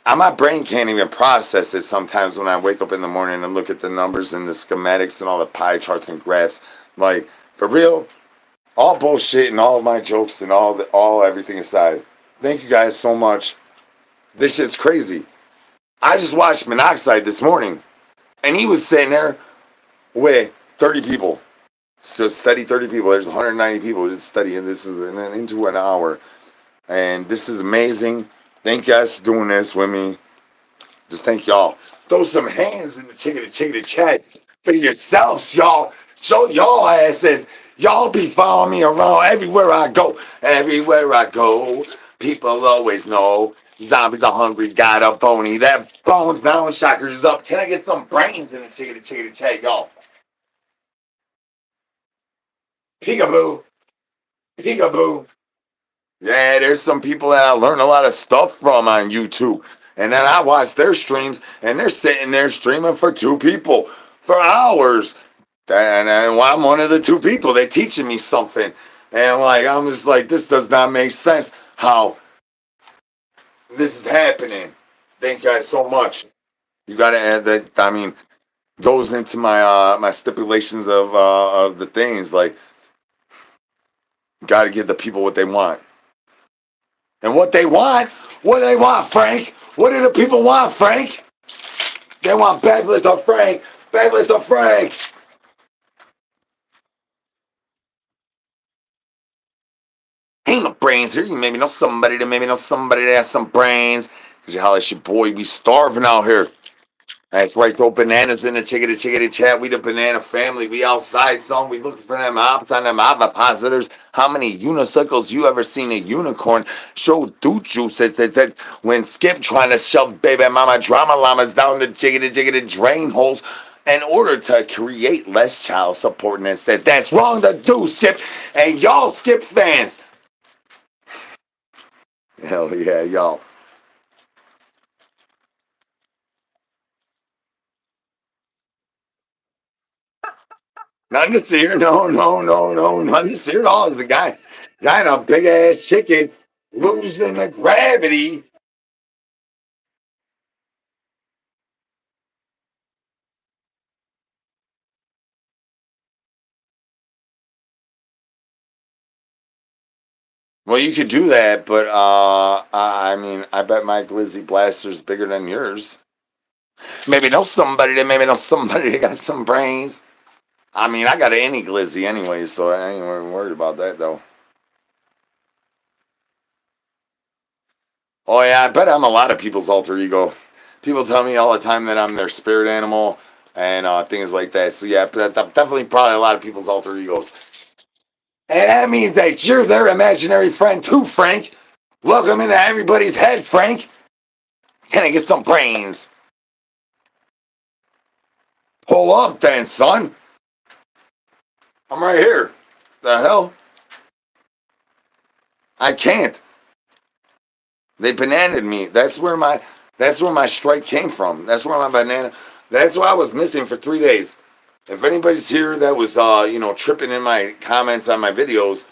My brain can't even process it sometimes when I wake up in the morning and look at the numbers and the schematics and all the pie charts and graphs. Like, for real, all bullshit and all of my jokes and all everything aside. Thank you guys so much. This shit's crazy. I just watched Monoxide this morning, and he was sitting there with 30 people. So study 30 people. There's 190 people just studying. This is into an hour, and this is amazing. Thank you guys for doing this with me. Just thank y'all. Throw some hands in the chickadee chat for yourselves, y'all. Show y'all asses. Y'all be following me around everywhere I go. Everywhere I go, people always know. Zombies are hungry, got a bony. That bones down, shockers up. Can I get some brains in the chickadee chat, y'all? Peekaboo. Peekaboo. Yeah, there's some people that I learn a lot of stuff from on YouTube. And then I watch their streams, and they're sitting there streaming for two people for hours. And I'm one of the two people. They're teaching me something. And like, I'm just like, this does not make sense how this is happening. Thank you guys so much. You got to add that. I mean, goes into my stipulations of the things. Like, got to give the people what they want. And what they want? What do they want, Frank? What do the people want, Frank? They want Bagless or Frank. Bagless or Frank. Ain't no brains here. You maybe know somebody that has some brains. Cause you holler at your boy. We starving out here. That's right, throw bananas in the chickadee chat. We the banana family. We outside, son. We looking for them ops on them ovipositors. How many unicycles you ever seen a unicorn? Show Duchu says that when Skip trying to shove baby mama drama llamas down the chickadee drain holes in order to create less child support. And it says that's wrong to do, Skip. And y'all Skip fans. Hell yeah, y'all. Nothing to see here. No. Nothing to see here at all. There's a guy in a big ass chicken losing the gravity. Well, you could do that, but I mean, I bet my glizzy blaster's bigger than yours. Maybe know somebody that got some brains. I mean, I got any glizzy anyway, so I ain't even worried about that though. Oh yeah, I bet I'm a lot of people's alter ego. People tell me all the time that I'm their spirit animal and things like that. So yeah, definitely probably a lot of people's alter egos. And that means that you're their imaginary friend too, Frank. Welcome into everybody's head, Frank. Can I get some brains? Pull up then, son. I'm right here. The hell? I can't. They bananaed me. That's where my strike came from. That's where my banana. That's why I was missing for 3 days. If anybody's here that was tripping in my comments on my videos,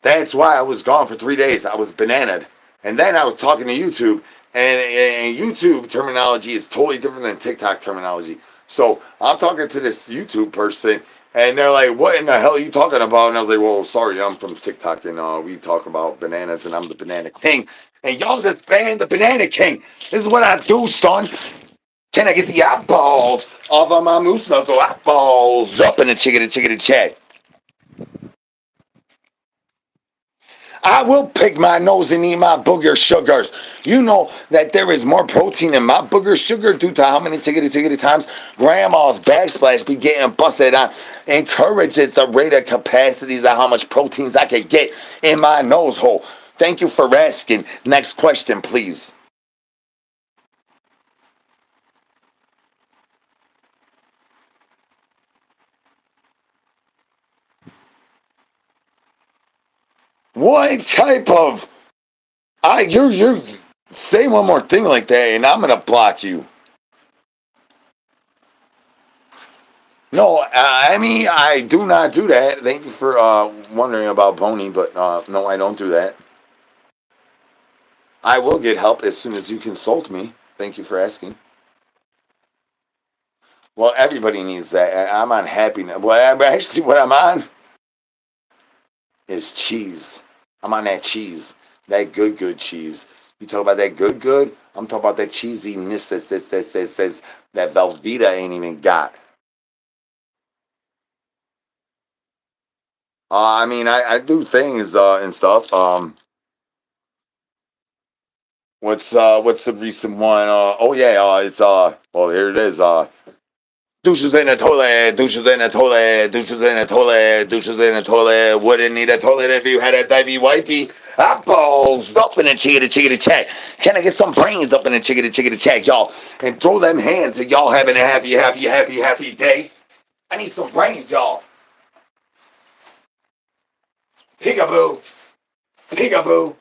that's why I was gone for 3 days. I was bananaed. And then I was talking to YouTube. And YouTube terminology is totally different than TikTok terminology. So I'm talking to this YouTube person, and they're like, "What in the hell are you talking about?" And I was like, "Well, sorry, I'm from TikTok, and we talk about bananas, and I'm the banana king, and y'all just banned the banana king. This is what I do, son. Can I get the eyeballs off of my moose knuckle? Eyeballs up in the chickadee chat." I will pick my nose and eat my booger sugars. You know that there is more protein in my booger sugar due to how many tickety times grandma's backsplash be getting busted on. Encourages the rate of capacities of how much proteins I can get in my nose hole. Thank you for asking. Next question, please. What type of you're say one more thing like that and I'm gonna block you. No, I mean, I do not do that. Thank you for wondering about Pony, but no, I don't do that. I will get help as soon as you consult me. Thank you for asking. Well, everybody needs that. I'm on happiness. Well, actually, what I'm on is cheese. I'm on that cheese. That good cheese. You talk about that good. I'm talking about that cheesiness that Velveeta ain't even got. I mean, I do things and stuff. What's the recent one? Oh yeah, it's well here it is. Douches in a toilet, douches in a toilet, douches in a toilet, douches in a toilet. Wouldn't need a toilet if you had a divey wifey. Apples up in a chickadee chickadee check. Can I get some brains up in a chickadee chickadee check, y'all? And throw them hands and y'all having a happy day. I need some brains, y'all. Peekaboo, peekaboo.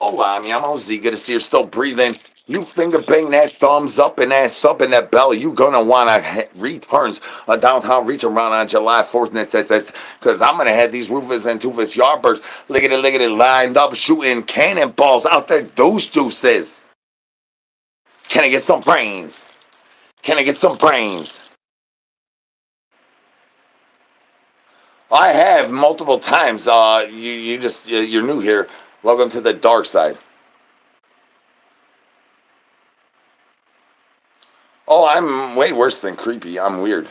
Oh, I'm OZ. Good to see you're still breathing. You finger bang that thumbs up and ass up in that belly. You gonna wanna returns a downtown reach around on July 4th. Because I'm gonna have these roofers and toofers yardbirds lickety lined up shooting cannonballs out there. Those juices. Can I get some brains? Can I get some brains? I have multiple times. You're new here. Welcome to the dark side. Oh, I'm way worse than creepy. I'm weird.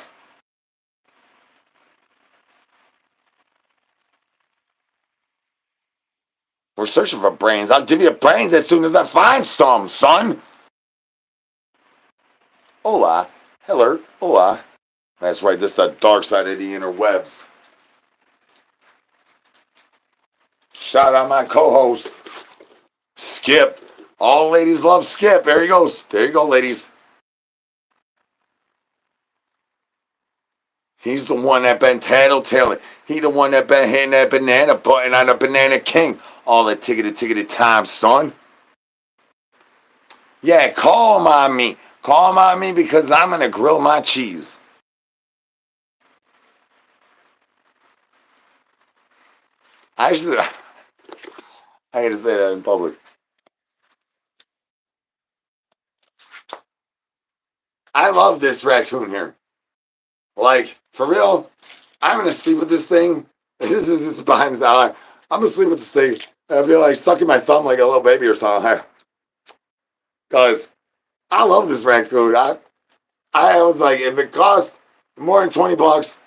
We're searching for brains. I'll give you brains as soon as I find some, son. Hola. Hello. Hola. That's right. This is the dark side of the interwebs. Shout out my co-host, Skip. All ladies love Skip. There he goes. There you go, ladies. He's the one that been tattletaling. He the one that been hitting that banana button on the Banana King all the tickety time, son. Yeah, call him on me. Call him on me because I'm gonna grill my cheese. I hate to say that in public. I love this raccoon here. Like, for real, I'm gonna sleep with this thing. This is behind his eye. I'm gonna sleep with this thing. And I'll be like sucking my thumb like a little baby or something. Because I love this raccoon. I was like, if it costs more than $20,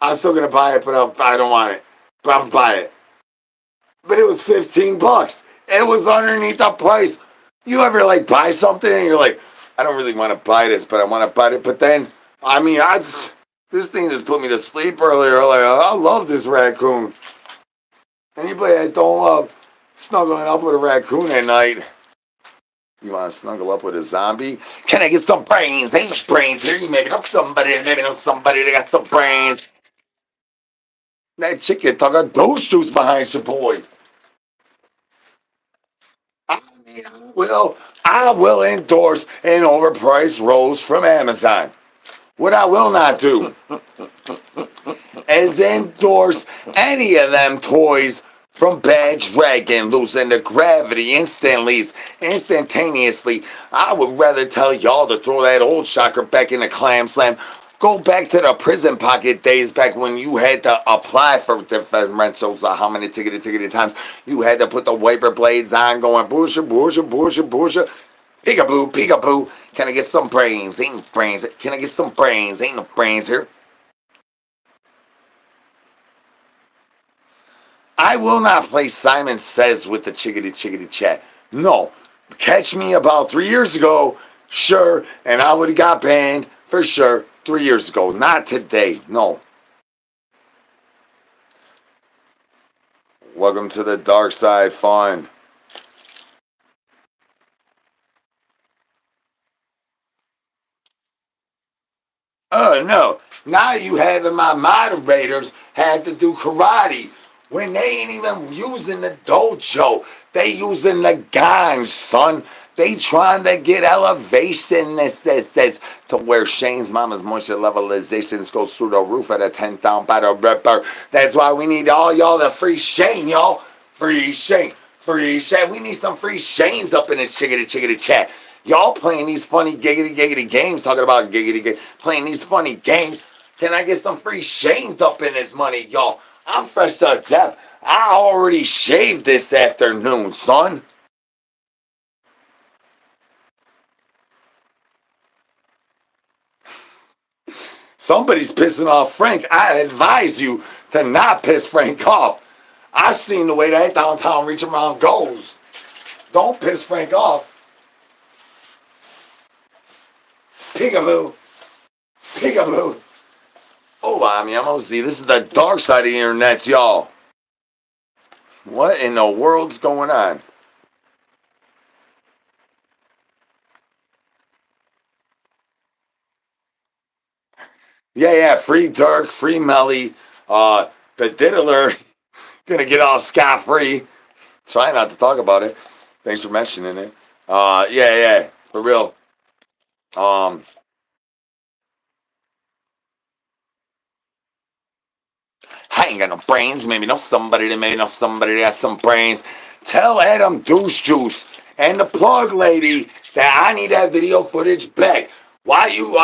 I'm still gonna buy it, but I don't want it. But I'm gonna buy it. But it was $15. It was underneath the price. You ever like buy something and you're like, I don't really want to buy this, but I want to buy it. But then, this thing just put me to sleep earlier. Like, I love this raccoon. Anybody that don't love snuggling up with a raccoon at night, you want to snuggle up with a zombie? Can I get some brains? Ain't no brains here. You maybe know somebody that got some brains. That chicken talk about those juice behind your boy. I mean, I will endorse an overpriced rose from Amazon. What I will not do is endorse any of them toys from Bad Dragon, losing the gravity instantaneously. I would rather tell y'all to throw that old shocker back in the clam slam. Go back to the prison pocket days back when you had to apply for differentials. How many tickety times you had to put the wiper blades on, going boosha. Peekaboo, peekaboo. Can I get some brains? Ain't no brains. Can I get some brains? Ain't no brains here. I will not play Simon Says with the chickadee chat. No. Catch me about 3 years ago, sure, and I would have got banned for sure 3 years ago. Not today. No. Welcome to the dark side fun. Oh no. Now you having my moderators have to do karate when they ain't even using the dojo. They using the gang, son. They trying to get elevation, this says, to where Shane's mama's moisture levelizations goes through the roof at a 10,000 battle ripper. That's why we need all y'all the free Shane, y'all. Free Shane. Free Shane. We need some free Shanes up in the chickadee chat. Y'all playing these funny giggity games, talking about giggity playing these funny games. Can I get some free Shanes up in this money, y'all? I'm fresh to death. I already shaved this afternoon, son. Somebody's pissing off Frank. I advise you to not piss Frank off. I've seen the way that downtown reach around goes. Don't piss Frank off. Peekaboo. Peekaboo. Oh, I'm MOZ. This is the dark side of the internet, y'all. What in the world's going on? Yeah, free Dirk, free Melly. The diddler gonna get off scot-free. Try not to talk about it. Thanks for mentioning it. Yeah, for real. Um, I ain't got no brains. Maybe know somebody that has some brains. Tell Adam Douche Juice and the plug lady that I need that video footage back. Why you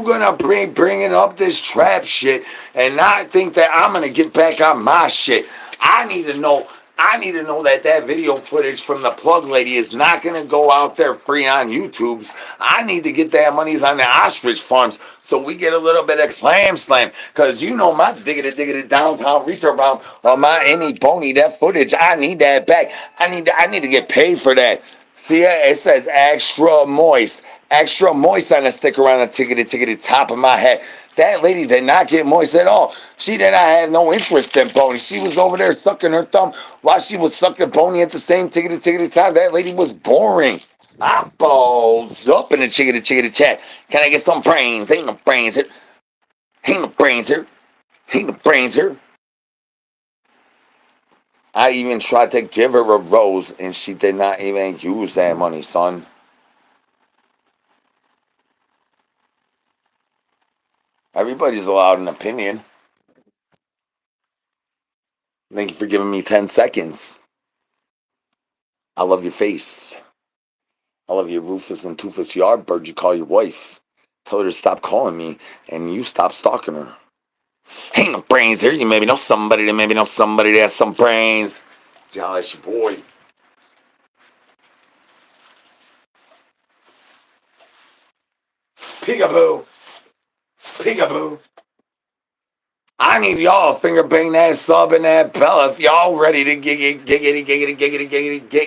gonna bringing up this trap shit and not think that I'm gonna get back on my shit? I need to know. I need to know that that video footage from the plug lady is not going to go out there free on YouTube's. I need to get that money's on the ostrich farms so we get a little bit of clam slam. Because you know my diggity downtown reacher bomb on my any pony, that footage, I need that back. I need to get paid for that. See, it says extra moist. Extra moist on the sticker on the tickety top of my head. That lady did not get moist at all. She did not have no interest in pony. She was over there sucking her thumb while she was sucking pony at the same tickety time. That lady was boring. Eyeballs up in the chickity chat. Can I get some brains? Ain't no brains here. Ain't no brains here. Ain't no brains here. I even tried to give her a rose and she did not even use that money, son. Everybody's allowed an opinion. Thank you for giving me 10 seconds. I love your face. I love your Rufus and Toofus Yardbird you call your wife. Tell her to stop calling me and you stop stalking her. Ain't no brains here. You maybe know somebody that has some brains. Jolly, that's your boy. Peekaboo. Peekaboo. I need y'all finger bang that sub and that bell if y'all ready to get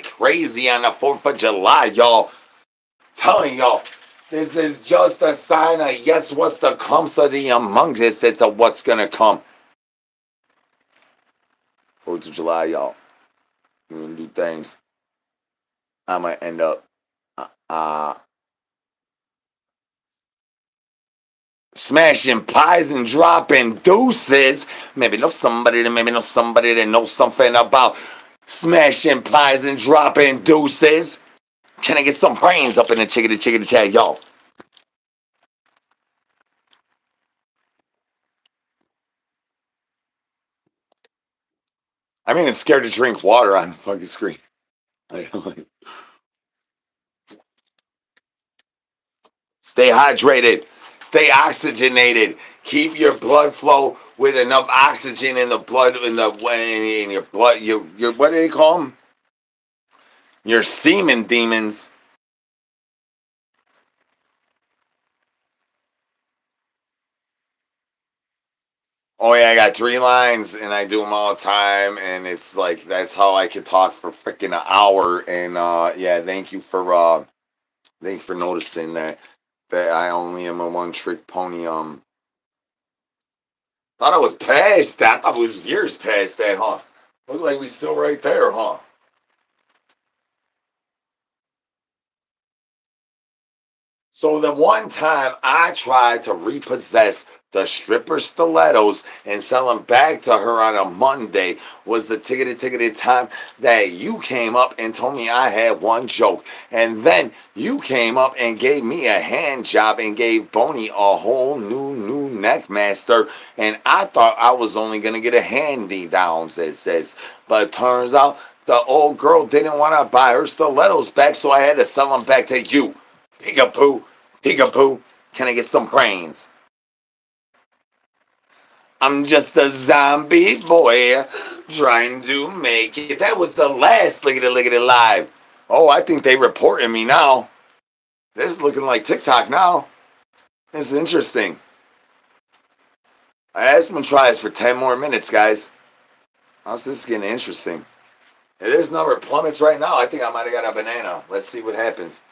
crazy on the 4th of July, y'all. Telling y'all, this is just a sign of yes, what's to come, so the among us as to what's gonna come. 4th of July, y'all. We're gonna do things. I might end up smashing pies and dropping deuces. Maybe know somebody that knows something about smashing pies and dropping deuces. Can I get some brains up in the chickity chat, y'all? I'm even scared to drink water on the fucking screen. Stay hydrated. Stay oxygenated. Keep your blood flow with enough oxygen in the blood in your blood. Your what do they call them? Your semen demons. Oh yeah, I got 3 lines and I do them all the time, and it's like that's how I could talk for freaking an hour. And yeah, thank you for noticing that I only am a one trick pony. Thought I was past that. I thought it was years past that, huh? Look like we still right there, huh? So the one time I tried to repossess the stripper stilettos and sell them back to her on a Monday was the tickety time that you came up and told me I had one joke. And then you came up and gave me a hand job and gave Boney a whole new neck master. And I thought I was only going to get a handy downs, it says. But it turns out the old girl didn't want to buy her stilettos back, so I had to sell them back to you. Peekaboo, peekaboo, can I get some brains? I'm just a zombie boy trying to make it. That was the last lickety live. Oh, I think they reporting me now. This is looking like TikTok now. This is interesting. I asked them to try this for 10 more minutes, guys. How's this getting interesting? If this number plummets right now, I think I might have got a banana. Let's see what happens.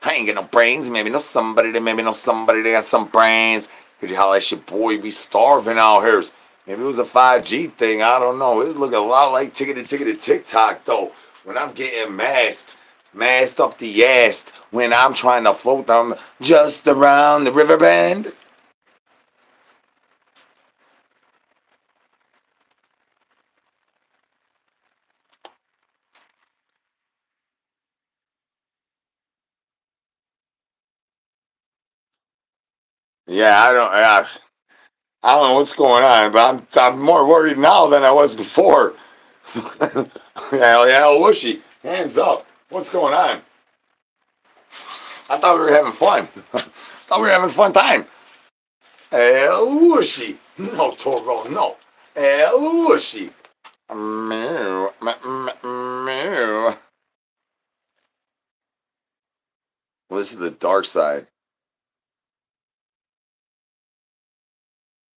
I ain't got no brains. Maybe know somebody that got some brains. Could you holler at your boy? We starving out here. Maybe it was a 5G thing. I don't know. It's looking a lot like tickety TikTok though. When I'm getting masked up the ass. When I'm trying to float down just around the river bend. Yeah, I don't know what's going on, but I'm more worried now than I was before. Hell yeah, Whooshy, hands up. What's going on? I thought we were having fun. Thought we were having a fun time. Whooshy. No, Toro, no. Whooshy. Meow, meow. Well, this is the dark side.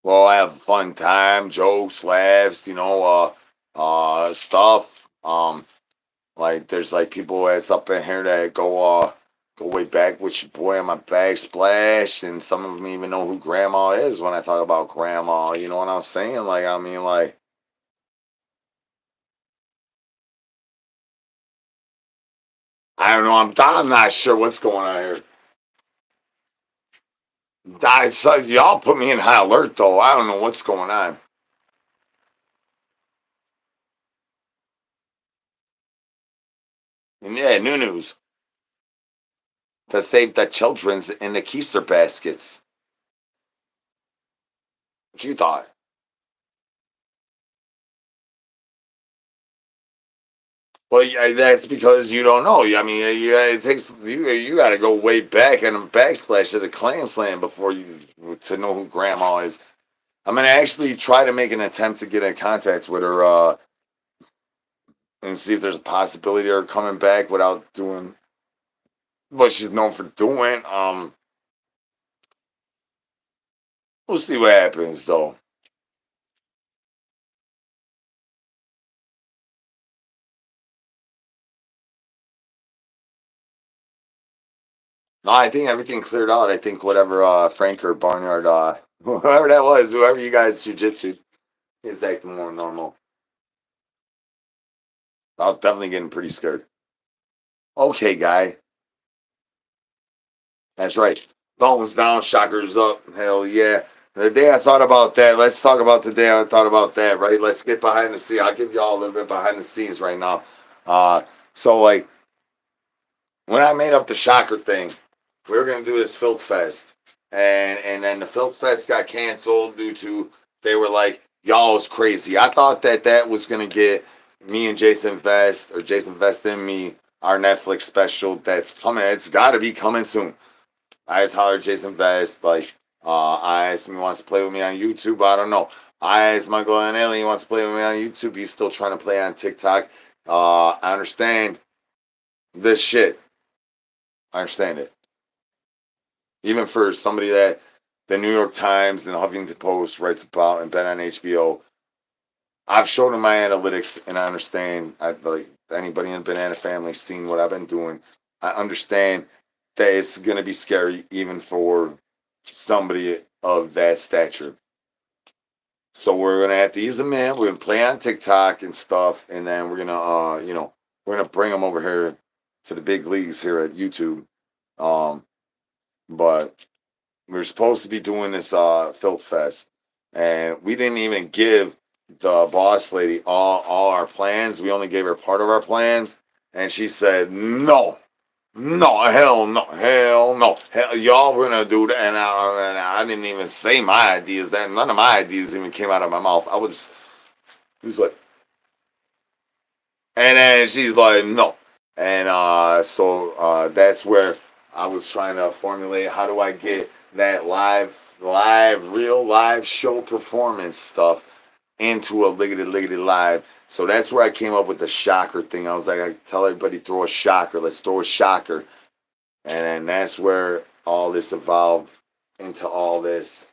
Well, I have a fun time, jokes, laughs, stuff. Like there's like people that's up in here that go way back with your boy on my backsplash, and some of them even know who grandma is when I talk about grandma. You know what I'm saying? Like I mean, like I don't know. I'm not sure what's going on here. Y'all put me in high alert though. I don't know what's going on. And yeah, new news to save the children's in the keister baskets. What you thought? Well, yeah, that's because you don't know. I mean, it takes you got to go way back and a backsplash to the clam slam before you to know who grandma is. I'm gonna actually try to make an attempt to get in contact with her and see if there's a possibility of her coming back without doing what she's known for doing. We'll see what happens though. No, I think everything cleared out. I think whatever Frank or Barnyard, whoever that was, whoever you guys jujitsu is acting more normal. I was definitely getting pretty scared. Okay, guy. That's right. Thumbs down, shockers up. Hell yeah. The day I thought about that, let's talk about the day I thought about that, right? Let's get behind the scenes. I'll give y'all a little bit behind the scenes right now. Uh, so, like, when I made up the shocker thing, we were going to do this Filth Fest. And then the Filth Fest got canceled due to, they were like, y'all is crazy. I thought that was going to get me and Jason Vest, or Jason Vest and me, our Netflix special that's coming. It's got to be coming soon. I just hollered Jason Vest, like, I asked him he wants to play with me on YouTube. I don't know. I asked Michael and Ellie he wants to play with me on YouTube. He's still trying to play on TikTok. I understand this shit. I understand it. Even for somebody that the New York Times and the Huffington Post writes about and been on HBO, I've shown him my analytics and I understand. I like anybody in the banana family seen what I've been doing. I understand that it's gonna be scary even for somebody of that stature. So we're gonna have to ease them in. We're gonna play on TikTok and stuff, and then we're gonna we're gonna bring them over here to the big leagues here at YouTube. Um, but we were supposed to be doing this filth fest, and we didn't even give the boss lady all our plans. We only gave her part of our plans, and she said no. No, hell no, hell no. Hell, y'all were gonna do that, and I didn't even say my ideas. That none of my ideas even came out of my mouth. I was, he was like, and then she's like, no, and that's where I was trying to formulate how do I get that real live show performance stuff into a liggity live. So that's where I came up with the shocker thing. I was like, I tell everybody throw a shocker. Let's throw a shocker. And then that's where all this evolved into all this.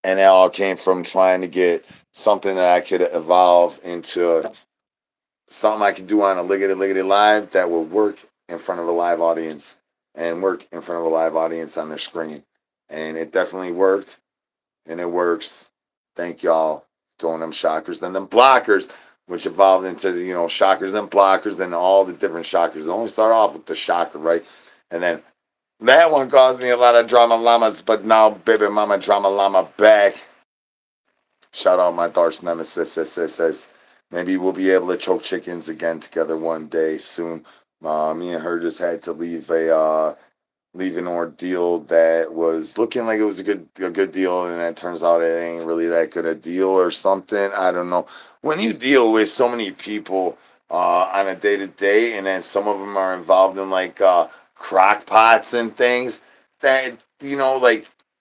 And it all came from trying to get something that I could evolve into something I could do on a Liggity Liggity Live that would work in front of a live audience and work in front of a live audience on their screen. And it definitely worked, and it works. Thank y'all. Throwing them shockers and them blockers, which evolved into, shockers and blockers and all the different shockers. It only start off with the shocker, right? And then that one caused me a lot of drama llamas, but now baby mama drama llama back. Shout out my dark nemesis. Says maybe we'll be able to choke chickens again together one day soon. Me and her just had to leave an ordeal that was looking like it was a good deal, and it turns out it ain't really that good a deal or something. I don't know. When you deal with so many people on a day to day, and then some of them are involved in like crock pots and things, that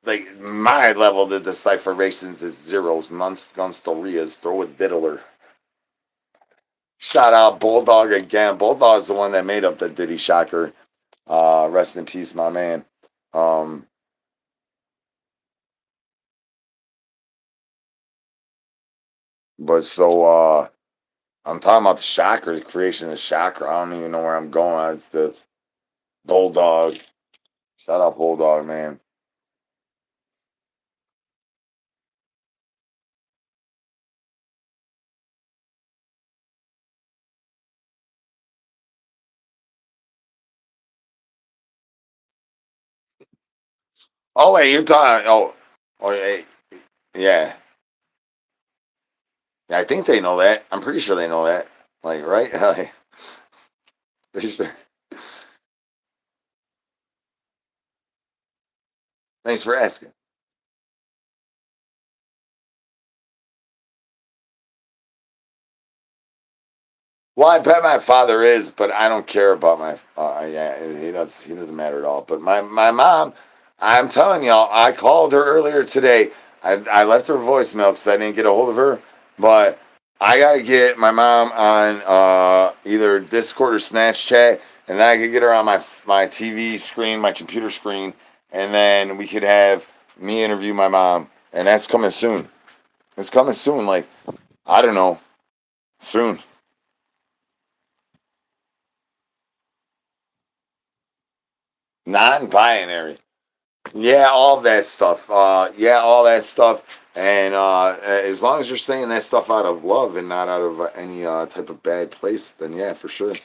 like my level to decipher rations is zeros, gunstorias, throw a diddler. Shout out Bulldog again. Bulldog's the one that made up the Diddy Shocker. Rest in peace, my man. Um, but so I'm talking about the Shocker, the creation of the Shocker. I don't even know where I'm going. It's the Bulldog. Shout out Bulldog, man. Oh wait, you're talking. Oh, hey, yeah. Yeah, I think they know that. I'm pretty sure they know that. Like, right? Like, pretty sure. Thanks for asking. Well, I bet my father is, but I don't care about my. Yeah, he does. He doesn't matter at all. But my mom, I'm telling y'all, I called her earlier today. I left her a voicemail because I didn't get a hold of her. But I gotta get my mom on either Discord or Snatch Chat, and then I could get her on my TV screen, my computer screen, and then we could have me interview my mom, and that's coming soon. It's coming soon. Like, I don't know, soon. Non-binary. Yeah, all that stuff. Yeah, all that stuff. And as long as you're saying that stuff out of love and not out of any type of bad place, then yeah, for sure,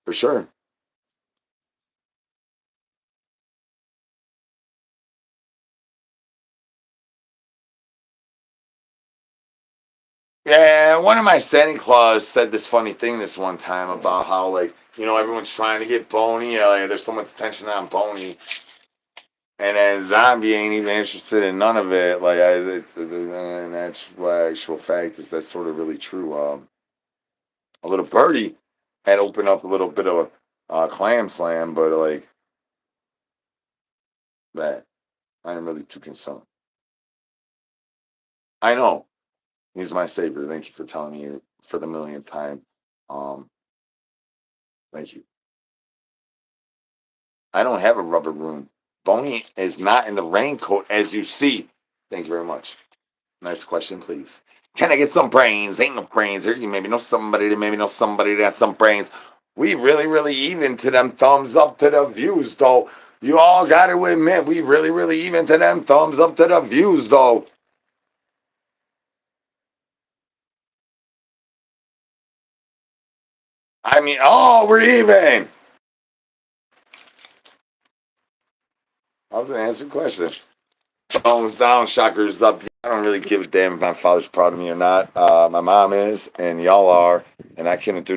for sure. Yeah, one of my Santa Claus said this funny thing this one time about how like everyone's trying to get bony. Like, there's so much attention on bony, and then zombie ain't even interested in none of it. Like, and that's why actual fact is that's sort of really true. A little birdie had opened up a little bit of a clam slam, but like that, I am really too concerned. I know he's my savior. Thank you for telling me for the millionth time. Um, thank you. I don't have a rubber room. Boney is not in the raincoat as you see. Thank you very much. Next question, please. Can I get some brains? Ain't no brains here. You maybe know somebody that maybe know somebody that has some brains. We really, really even to them thumbs up to the views, though. You all got to admit, we really, really even to them thumbs up to the views, though. I mean, oh, we're even. I was going to answer a question. Thumbs down, shockers up. I don't really give a damn if my father's proud of me or not. My mom is, and y'all are, and I couldn't do